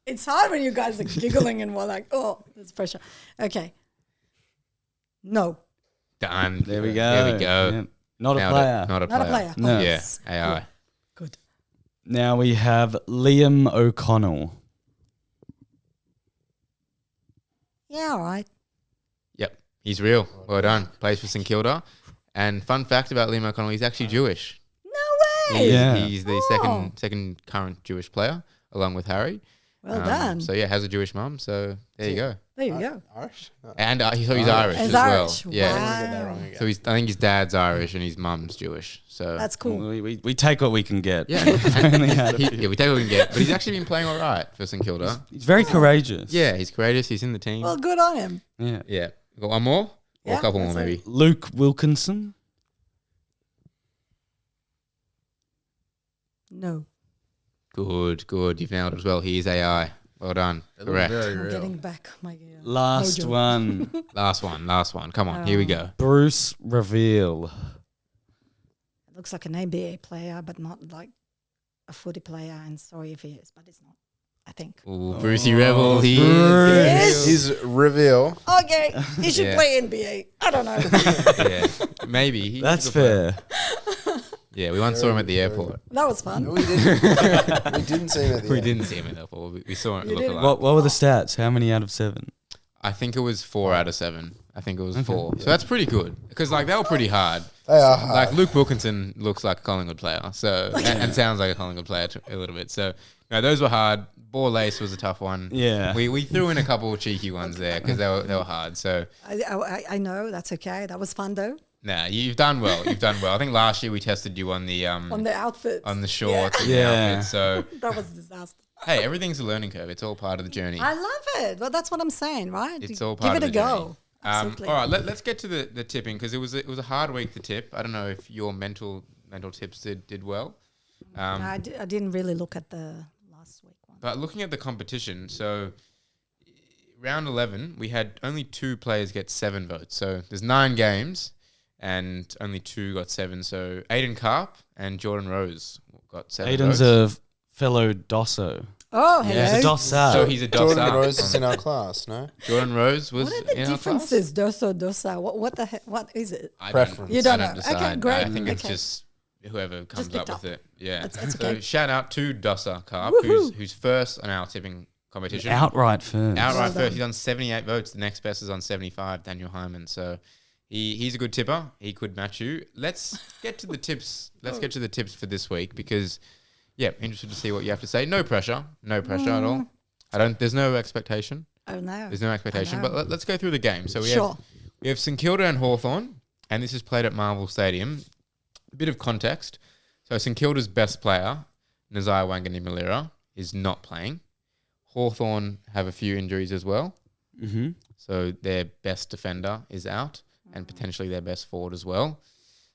S4: It's hard when you guys are giggling and we're like, oh, there's pressure. Okay. No.
S1: Done.
S3: There we go.
S1: There we go.
S3: Yeah. Not a
S1: Nailed
S3: player.
S1: it. Not a
S4: Not a
S1: player.
S4: player.
S3: No.
S4: Oh,
S1: Yeah.
S4: yes.
S1: AI.
S4: Good.
S3: Now we have Liam O'Connell.
S4: Yeah, all right.
S1: Yep. He's real. Well done. Plays for St Kilda. And fun fact about Liam O'Connell, he's actually Jewish.
S4: No way.
S3: Yeah.
S1: He's the
S4: Oh.
S1: second current Jewish player, along with Harry.
S4: Well done.
S1: So yeah, has a Jewish mum. So there you go.
S4: There you go.
S2: Irish? No.
S1: And so he's Irish
S4: He's
S1: as
S4: Irish.
S1: well. Yeah.
S2: I get that
S4: Wow.
S2: wrong again.
S1: So I think his dad's Irish and his mum's Jewish. So
S4: That's cool.
S3: We take what we can get.
S1: yeah,
S3: Only had a few.
S1: yeah, we take what we can get. But he's actually been playing all right for St Kilda.
S3: He's very courageous.
S1: Yeah, he's courageous. He's in the team.
S4: Well, good on him.
S3: Yeah.
S1: Yeah, got one more or
S4: Yeah,
S1: a couple more
S4: that's it.
S1: maybe.
S3: Luke Wilkinson.
S4: No.
S1: Good. You've nailed it as well. He is AI. Well done.
S2: They look
S1: Correct.
S2: very
S4: I'm
S2: real.
S4: getting back my
S3: Last
S4: mojo.
S3: one.
S1: Last one. Come on, here we go.
S3: Bruce Reveal.
S4: It looks like an ABA player, but not like a footy player. And sorry if he is, but it's not. I think.
S1: Ooh, Brucey Rebel. He
S4: Yes.
S1: is.
S2: His reveal.
S4: Okay, he should
S1: Yeah.
S4: play NBA. I don't know.
S1: Yeah, maybe. He's
S3: That's
S1: a good player.
S3: fair.
S1: Yeah, we once saw him at the
S2: Very good.
S1: airport.
S4: That was fun.
S2: No, we didn't. We didn't see him at the
S1: We
S2: end.
S1: didn't see him at the airport. We saw him
S4: You
S1: look
S4: didn't?
S1: alike.
S3: What were the stats? How many out of 7?
S1: I think it was 4 out of 7. I think it was 4. So that's pretty good because like they were pretty hard.
S2: They are hard.
S1: Like Luke Wilkinson looks like a Collingwood player, so and sounds like a Collingwood player a little bit. So no, those were hard. Ball lace was a tough one.
S3: Yeah.
S1: We threw in a couple of cheeky ones there because they were hard. So
S4: I know that's okay. That was fun though.
S1: nah, you've done well. I think last year we tested you on the
S4: On the outfit.
S1: on the shorts. and the
S3: Yeah.
S1: outfit. So
S4: That was a disaster.
S1: hey, everything's a learning curve. It's all part of the journey.
S4: I love it. Well, that's what I'm saying, right?
S1: It's
S4: You
S1: all part
S4: Give
S1: of
S4: it
S1: the
S4: a
S1: journey.
S4: go. Absolutely.
S1: All right, let's get to the tipping because it was a hard week to tip. I don't know if your mental tips did well.
S4: I didn't really look at the last week one.
S1: But looking at the competition, so round 11, we had only 2 players get 7 votes. So there's 9 games and only 2 got 7. So Aiden Karp and Jordan Rose got 7
S3: Aiden's
S1: votes.
S3: a fellow Dosso.
S4: Oh, hello.
S1: Yeah.
S3: He's a Dossa.
S1: So he's a
S2: Jordan
S1: Dossa.
S2: Rose is in our class, no?
S1: Jordan Rose was
S4: What are the
S1: in our class?
S4: differences, dosa? What the heck? What is it?
S1: I
S2: Preference.
S4: You don't
S1: I
S4: know. Okay,
S1: decide.
S4: great.
S1: I think it's
S4: Okay.
S1: just whoever comes
S4: picked
S1: up with
S4: up.
S1: it. Yeah.
S4: That's
S1: so
S4: okay.
S1: shout out to Dossa Karp,
S4: Woohoo.
S1: who's first on our tipping competition.
S3: Outright first.
S1: Outright
S4: Well
S1: first.
S4: done.
S1: He's on 78 votes. The next best is on 75, Daniel Hyman. So he's a good tipper. He could match you. Let's get to the tips. Let's get to the tips for this week because, yeah, interested to see what you have to say. No pressure. No pressure at all. There's no expectation.
S4: Oh no.
S1: There's no expectation.
S4: know.
S1: But let's go through the game. So
S4: Sure.
S1: we have St Kilda and Hawthorn, and this is played at Marvel Stadium. A bit of context. So St Kilda's best player, Nazai Wanganimulira, is not playing. Hawthorn have a few injuries as well.
S3: Mm-hmm.
S1: So their best defender is out and potentially their best forward as well.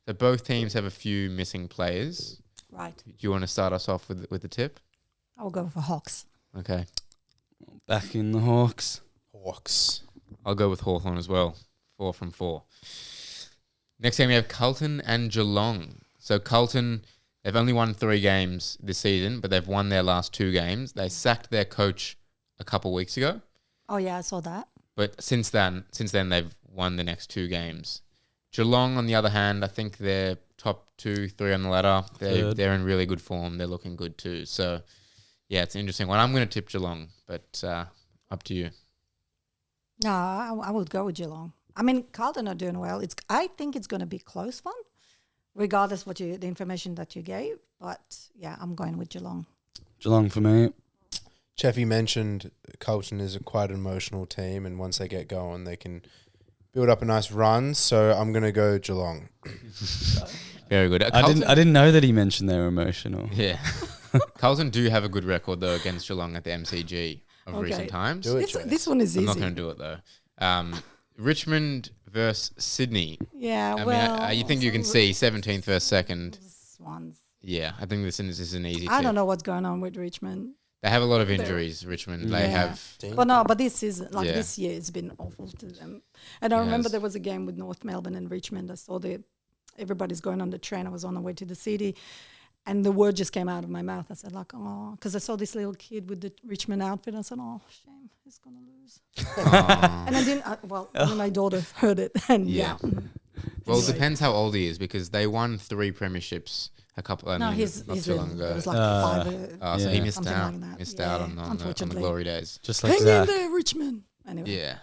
S1: So both teams have a few missing players.
S4: Right.
S1: Do you want to start us off with the tip?
S4: I'll go for Hawks.
S1: Okay.
S3: Back in the Hawks.
S2: Hawks.
S1: I'll go with Hawthorn as well. 4 from 4. Next game we have Carlton and Geelong. So Carlton, they've only won 3 games this season, but they've won their last 2 games. They sacked their coach a couple weeks ago,
S4: Oh yeah, I saw that.
S1: but since then they've won the next 2 games. Geelong, on the other hand, I think they're top 2, 3 on the ladder.
S3: Third.
S1: They're in really good form. They're looking good too. So yeah, it's an interesting one. I'm going to tip Geelong, but up to you.
S4: No, I would go with Geelong. I mean, Carlton are doing well. I think it's going to be close one, regardless the information that you gave. But yeah, I'm going with Geelong.
S3: Geelong for me.
S2: Cheffy mentioned Carlton is a quite an emotional team, and once they get going, they can build up a nice run. So I'm going to go Geelong.
S1: Very good.
S3: I didn't know that he mentioned they were emotional.
S1: Yeah. Carlton do have a good record, though, against Geelong at the MCG of
S4: Okay.
S1: recent times.
S2: Do it,
S4: This,
S2: Chase.
S4: this one is
S1: I'm
S4: easy.
S1: not going to do it, though. Richmond versus Sydney.
S4: Yeah,
S1: I
S4: well,
S1: mean, you think you can see 17th versus 2nd.
S4: This one's.
S1: Yeah, I think this is an easy
S4: I
S1: tip.
S4: don't know what's going on with Richmond.
S1: They have a lot of injuries, Richmond. They have.
S4: But this season,
S1: Yeah.
S4: this year, it's been awful to them. And I remember there was a game with North Melbourne and Richmond. I saw everybody's going on the train. I was on the way to the city, and the word just came out of my mouth. I said, like, oh, because I saw this little kid with the Richmond outfit. I said, oh, shame, he's gonna lose. And I didn't. When my daughter heard it, and
S1: Yeah. Well, it depends how old he is because they won 3 premierships a couple. Not
S4: he's
S1: too long ago.
S4: It was like 5.
S1: So he missed
S4: Something
S1: out.
S4: like that.
S1: Missed out on the
S4: Unfortunately.
S1: glory days.
S3: Just like
S4: Hang
S3: Zach.
S4: in there, Richmond. Anyway.
S1: Yeah,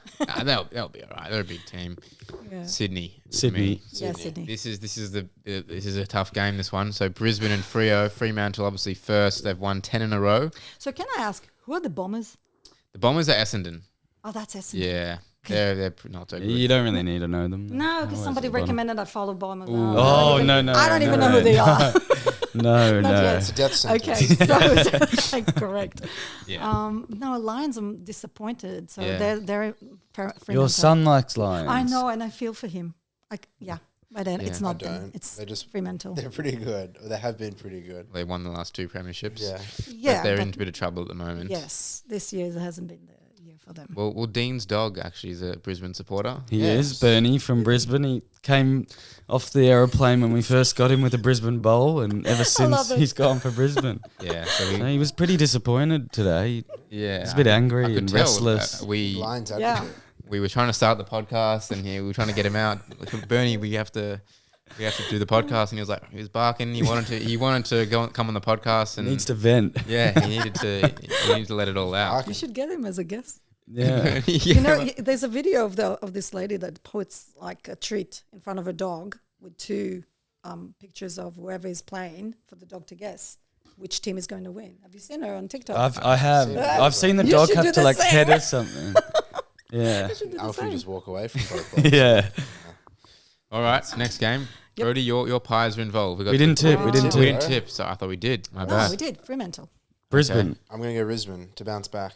S1: they'll be all right. They're a big team.
S4: Yeah.
S1: Sydney.
S3: Sydney.
S4: Yeah, Sydney.
S1: This is a tough game. This one. So Brisbane and Freo. Fremantle obviously first. They've won 10 in a row.
S4: So can I ask, who are the Bombers?
S1: The Bombers are Essendon.
S4: Oh, that's Essendon.
S1: Yeah, they're not so good.
S3: You don't really need to know them.
S4: No, because somebody recommended I follow Bombers.
S3: Oh, no.
S4: I don't even know who they are.
S3: No,
S4: Not
S3: no.
S4: yet.
S2: It's a death sentence.
S4: Okay, so it's like, correct.
S1: Yeah.
S4: No, Lions, I'm disappointed. So
S1: Yeah.
S4: they're
S3: Your
S4: Fremantle.
S3: son likes lions.
S4: I know, and I feel for him. Like, but then it's
S1: Yeah.
S4: not
S2: I
S4: them.
S2: don't.
S4: It's
S2: They're just-
S4: Fremantle.
S2: They're pretty good. Or they have been pretty good.
S1: They won the last 2 premierships.
S2: Yeah.
S1: But they're in a bit of trouble at the moment.
S4: Yes, this year hasn't been the year for them.
S1: Well, Dean's dog actually is a Brisbane supporter.
S3: He
S2: Yes.
S3: is, Bernie from Brisbane. He came off the aeroplane when we first got him with a Brisbane bowl, and ever since
S4: love it.
S3: he's gone for Brisbane.
S1: Yeah. So
S3: So he was pretty disappointed today.
S1: yeah.
S3: He's a bit
S1: I
S3: angry
S1: could
S3: and
S1: tell,
S3: restless.
S2: Lions
S4: Yeah.
S2: advocate.
S1: We were trying to start the podcast, and we were trying to get him out. Bernie, we have to do the podcast, and he was barking. He wanted to come on the podcast, and
S3: Needs to vent.
S1: yeah, he needed to let it all out.
S4: You should get him as a guest.
S3: Yeah.
S4: You know, there's a video of this lady that puts like a treat in front of a dog with 2 pictures of whoever is playing for the dog to guess which team is going to win. Have you seen her on TikTok?
S3: I have. I've seen the
S4: You
S3: dog
S4: should do
S3: have to
S4: the
S3: like
S4: same.
S3: pet or something. Yeah.
S2: Alfie just walk away from both.
S3: Yeah.
S1: All right, next game.
S4: Yep.
S1: Brody, your pies are involved.
S3: We didn't tip. We didn't
S1: We
S3: tip.
S1: didn't tip, so I thought we did. My
S4: No,
S1: bad.
S4: we did. Fremantle.
S3: Brisbane.
S2: I'm going to go Brisbane to bounce back.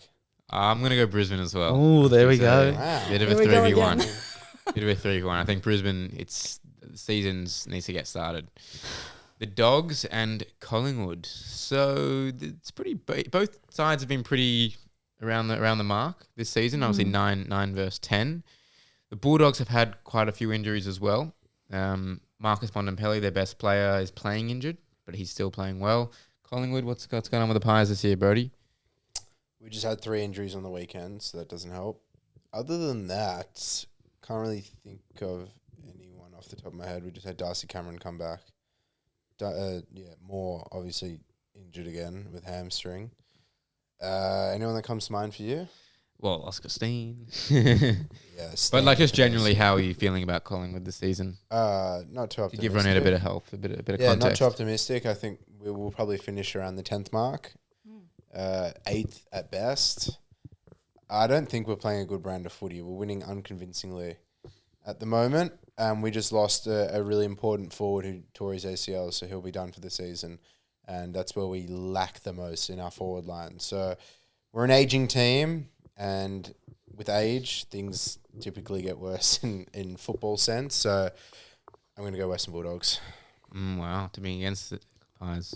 S1: I'm gonna go Brisbane as well.
S3: Oh, there we
S1: It's a
S3: go.
S2: Wow.
S1: Bit of
S4: Here
S1: a
S4: we go
S1: 3v1.
S4: again.
S1: Bit of a 3v1. I think Brisbane. The seasons needs to get started. The Dogs and Collingwood. So it's pretty. Both sides have been pretty around the mark this season. Obviously 9 versus 10. The Bulldogs have had quite a few injuries as well. Marcus Bontempelli, their best player, is playing injured, but he's still playing well. Collingwood, what's going on with the Pies this year, Brody?
S2: We just had 3 injuries on the weekend, so that doesn't help. Other than that, can't really think of anyone off the top of my head. We just had Darcy Cameron come back. Moore obviously injured again with hamstring. Anyone that comes to mind for you?
S1: Well, Oscar Steen.
S2: Yeah,
S1: But like, just generally, how are you feeling about Collingwood this season?
S2: not too
S1: To
S2: optimistic.
S1: give Ronit a bit of help, a bit of
S2: Yeah, not
S1: context.
S2: too optimistic. I think we will probably finish around the 10th mark, 8th at best. I don't think we're playing a good brand of footy. We're winning unconvincingly at the moment. We just lost a really important forward who tore his ACL, so he'll be done for the season. And that's where we lack the most in our forward line. So we're an aging team, and with age, things typically get worse in football sense. So I'm going to go Western Bulldogs.
S1: Wow, to be against the Pies.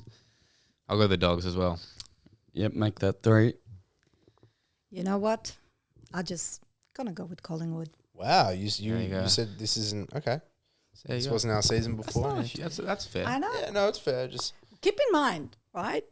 S1: I'll go the Dogs as well.
S3: Yep, make that 3.
S4: You know what? I just gonna go with Collingwood.
S2: Wow, you
S1: go.
S2: said this isn't okay.
S1: There you
S2: This
S1: go.
S2: wasn't our season
S1: That's,
S2: before.
S1: that's fair.
S4: I know.
S2: Yeah, no, it's fair. Just
S4: Keep in mind, right?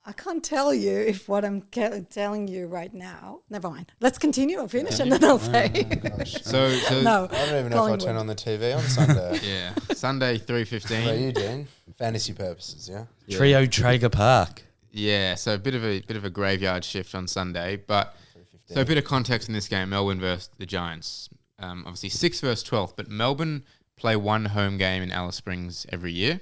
S4: I can't tell you if what I'm telling you right now. Never mind. Let's continue or finish, and then I'll say.
S2: gosh.
S1: So
S4: No.
S2: I don't even know if I
S4: Collingwood.
S2: turn on the TV on Sunday.
S1: yeah, Sunday
S2: What are
S1: 3:15.
S2: you doing? Fantasy purposes, yeah.
S3: Trio Traeger Park.
S1: Yeah, so a bit of a graveyard shift on Sunday, but so a bit of context in this game: Melbourne versus the Giants. Obviously 6th versus 12th, but Melbourne play one home game in Alice Springs every year.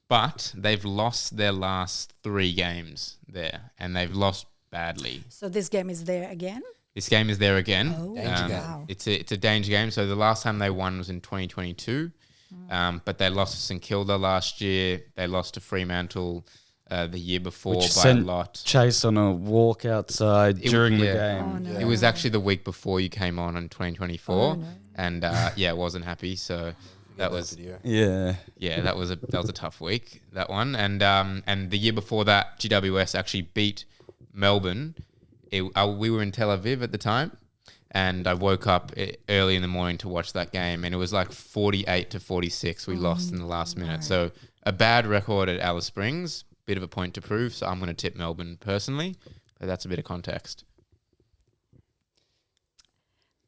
S1: But they've lost their last 3 games there, and they've lost badly.
S4: So this game is there again.
S1: This game is there again.
S4: Oh,
S2: Danger game.
S4: wow.
S1: It's a danger game. So the last time they won was in 2022, but they lost to St Kilda last year. They lost to Fremantle the year before
S3: Which
S1: by a
S3: sent
S1: lot.
S3: Chase on a walk outside during the
S1: yeah.
S3: game.
S4: Oh, no.
S1: It was actually the week before you came on in 2024,
S4: Oh, no.
S1: and wasn't happy. So that was
S2: video.
S3: Yeah.
S1: that was a tough week, that one. And the year before that, GWS actually beat Melbourne, we were in Tel Aviv at the time, and I woke up early in the morning to watch that game, and it was like 48-46. We lost in the last minute. So a bad record at Alice Springs, bit of a point to prove. So I'm going to tip Melbourne personally, but that's a bit of context.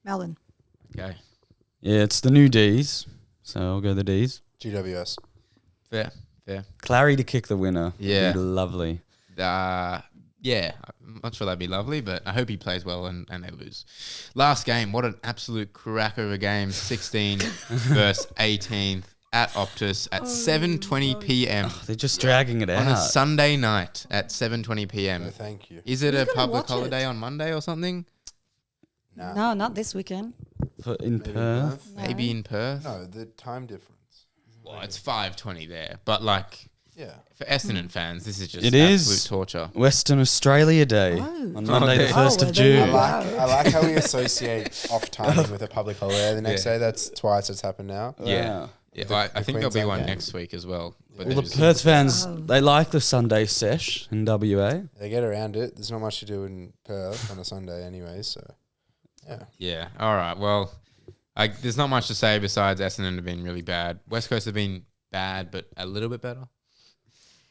S4: Melbourne.
S1: Okay.
S3: Yeah, it's the new D's, so I'll go the D's.
S2: GWS.
S1: Fair.
S3: Clary to kick the winner.
S1: Yeah.
S3: Would be lovely.
S1: Yeah, I'm not sure that'd be lovely, but I hope he plays well and they lose. Last game, what an absolute cracker of a game. 16 versus 18th at Optus at 7:20 p.m.
S3: They're just dragging it
S1: on a
S3: out.
S1: Sunday night at 7:20 p.m.
S2: No, thank you.
S1: Is it a
S4: Who's gonna
S1: public
S4: watch
S1: holiday
S4: it?
S1: on Monday or something?
S2: Nah.
S4: No, not this weekend.
S3: In
S2: Maybe
S3: Perth.
S4: No.
S1: Maybe in Perth?
S2: No, the time difference.
S1: Well, it's 5:20 there, but like
S2: Yeah.
S1: for Essendon fans, this is just
S3: It
S1: absolute
S3: is.
S1: torture.
S3: Western Australia Day
S4: Oh.
S3: on Monday the
S1: Okay.
S3: 1st
S4: Oh,
S3: of
S4: well, there you
S3: June.
S4: go.
S2: I like how we associate off timing with a public holiday the next day. That's twice it's happened now.
S1: Yeah.
S3: Wow.
S1: Yeah,
S2: The-
S1: well, I
S2: the
S1: think there'll be
S2: Queensland
S1: one
S2: game.
S1: next week as well. But
S3: Well, the
S1: there's-
S3: Perth fans,
S4: Oh.
S3: they like the Sunday sesh in WA.
S2: They get around it. There's not much to do in Perth on a Sunday anyway, so yeah.
S1: Yeah. All right. Well, there's not much to say besides Essendon have been really bad. West Coast have been bad, but a little bit better.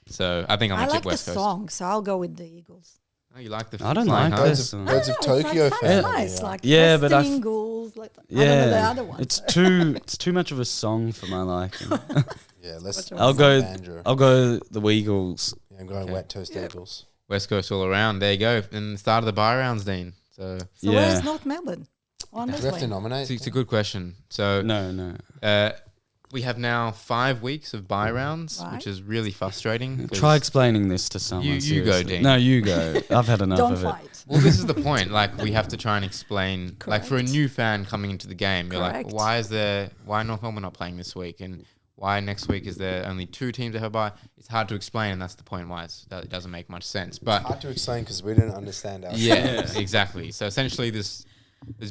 S1: So I think I'm
S4: I
S1: gonna
S4: like
S1: tip
S4: the
S1: West Coast.
S4: song, so I'll go with the Eagles.
S1: Oh, you like the?
S3: I don't
S1: Flying
S3: like
S1: Hard?
S3: this.
S2: Birds of
S4: It's
S2: Tokyo
S4: like,
S2: fan.
S4: it's nice,
S2: Yeah.
S4: like
S3: Yeah, but
S4: Western
S3: I-
S4: Eagles. Like, I don't know the
S3: Yeah,
S4: other one.
S3: it's too much of a song for my liking.
S2: Yeah, let's.
S4: I'll
S3: I'll go.
S2: Banjo.
S3: I'll go the Weagles.
S2: Yeah, I'm going
S1: Okay.
S2: wet toast Eagles.
S1: West Coast all around. There you go. And the start of the bye rounds, Dean. So
S4: So
S3: Yeah.
S4: where's North Melbourne? On
S2: Do
S4: this
S2: we have to
S4: way.
S2: nominate?
S1: it's a good question. So
S3: No.
S1: we have now 5 weeks of bye rounds,
S4: Right.
S1: which is really frustrating. 'cause-
S3: Try explaining this to someone.
S1: You go,
S3: seriously.
S1: Dean.
S3: No, you go. I've had enough
S4: Don't
S3: of it.
S4: fight.
S1: Well, this is the point. Like, we have to try and explain. Like, for a
S4: Correct.
S1: new fan coming into the game, you're
S4: Correct.
S1: like, why North Melbourne not playing this week, and why next week is there only 2 teams that have a bye? It's hard to explain, and that's the point. Why it doesn't make much sense. But
S2: Hard to explain because we didn't understand ourselves.
S1: yeah, exactly. So essentially, there's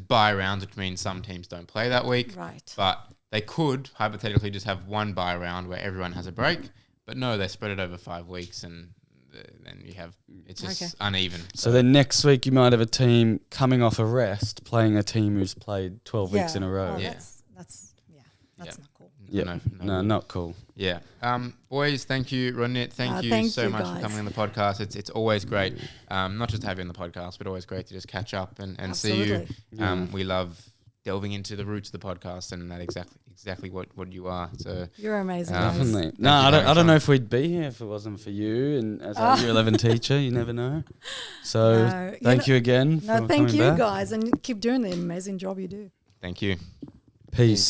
S1: bye rounds, which means some teams don't play that week.
S4: Right.
S1: But they could hypothetically just have one bye round where everyone has a break. But no, they spread it over 5 weeks, and then you have it's just
S4: Okay.
S1: uneven.
S3: So then next week you might have a team coming off a rest playing a team who's played 12 weeks in a row.
S4: Oh,
S1: Yeah.
S4: that's
S1: Yeah.
S4: not cool.
S3: Yeah.
S1: no
S3: No,
S1: good.
S3: not cool.
S1: Yeah. Boys, thank you, Ronit. Thank you
S4: thank
S1: so
S4: you,
S1: much for
S4: guys.
S1: coming on the podcast. It's always great, not just to have you on the podcast, but always great to just catch up and see you.
S4: Absolutely.
S1: We love delving into the roots of the podcast, and that exactly what you are. So
S4: You're amazing, guys.
S3: Definitely.
S1: Thank
S3: No,
S1: you
S3: I
S1: very
S3: don't know
S1: much.
S3: if we'd be here if it wasn't for you and as our Year 11 teacher. You never know. So
S4: No,
S3: thank you again
S4: No,
S3: for
S4: thank
S3: coming
S4: you
S3: back.
S4: guys, and keep doing the amazing job you do.
S1: thank you.
S3: Peace.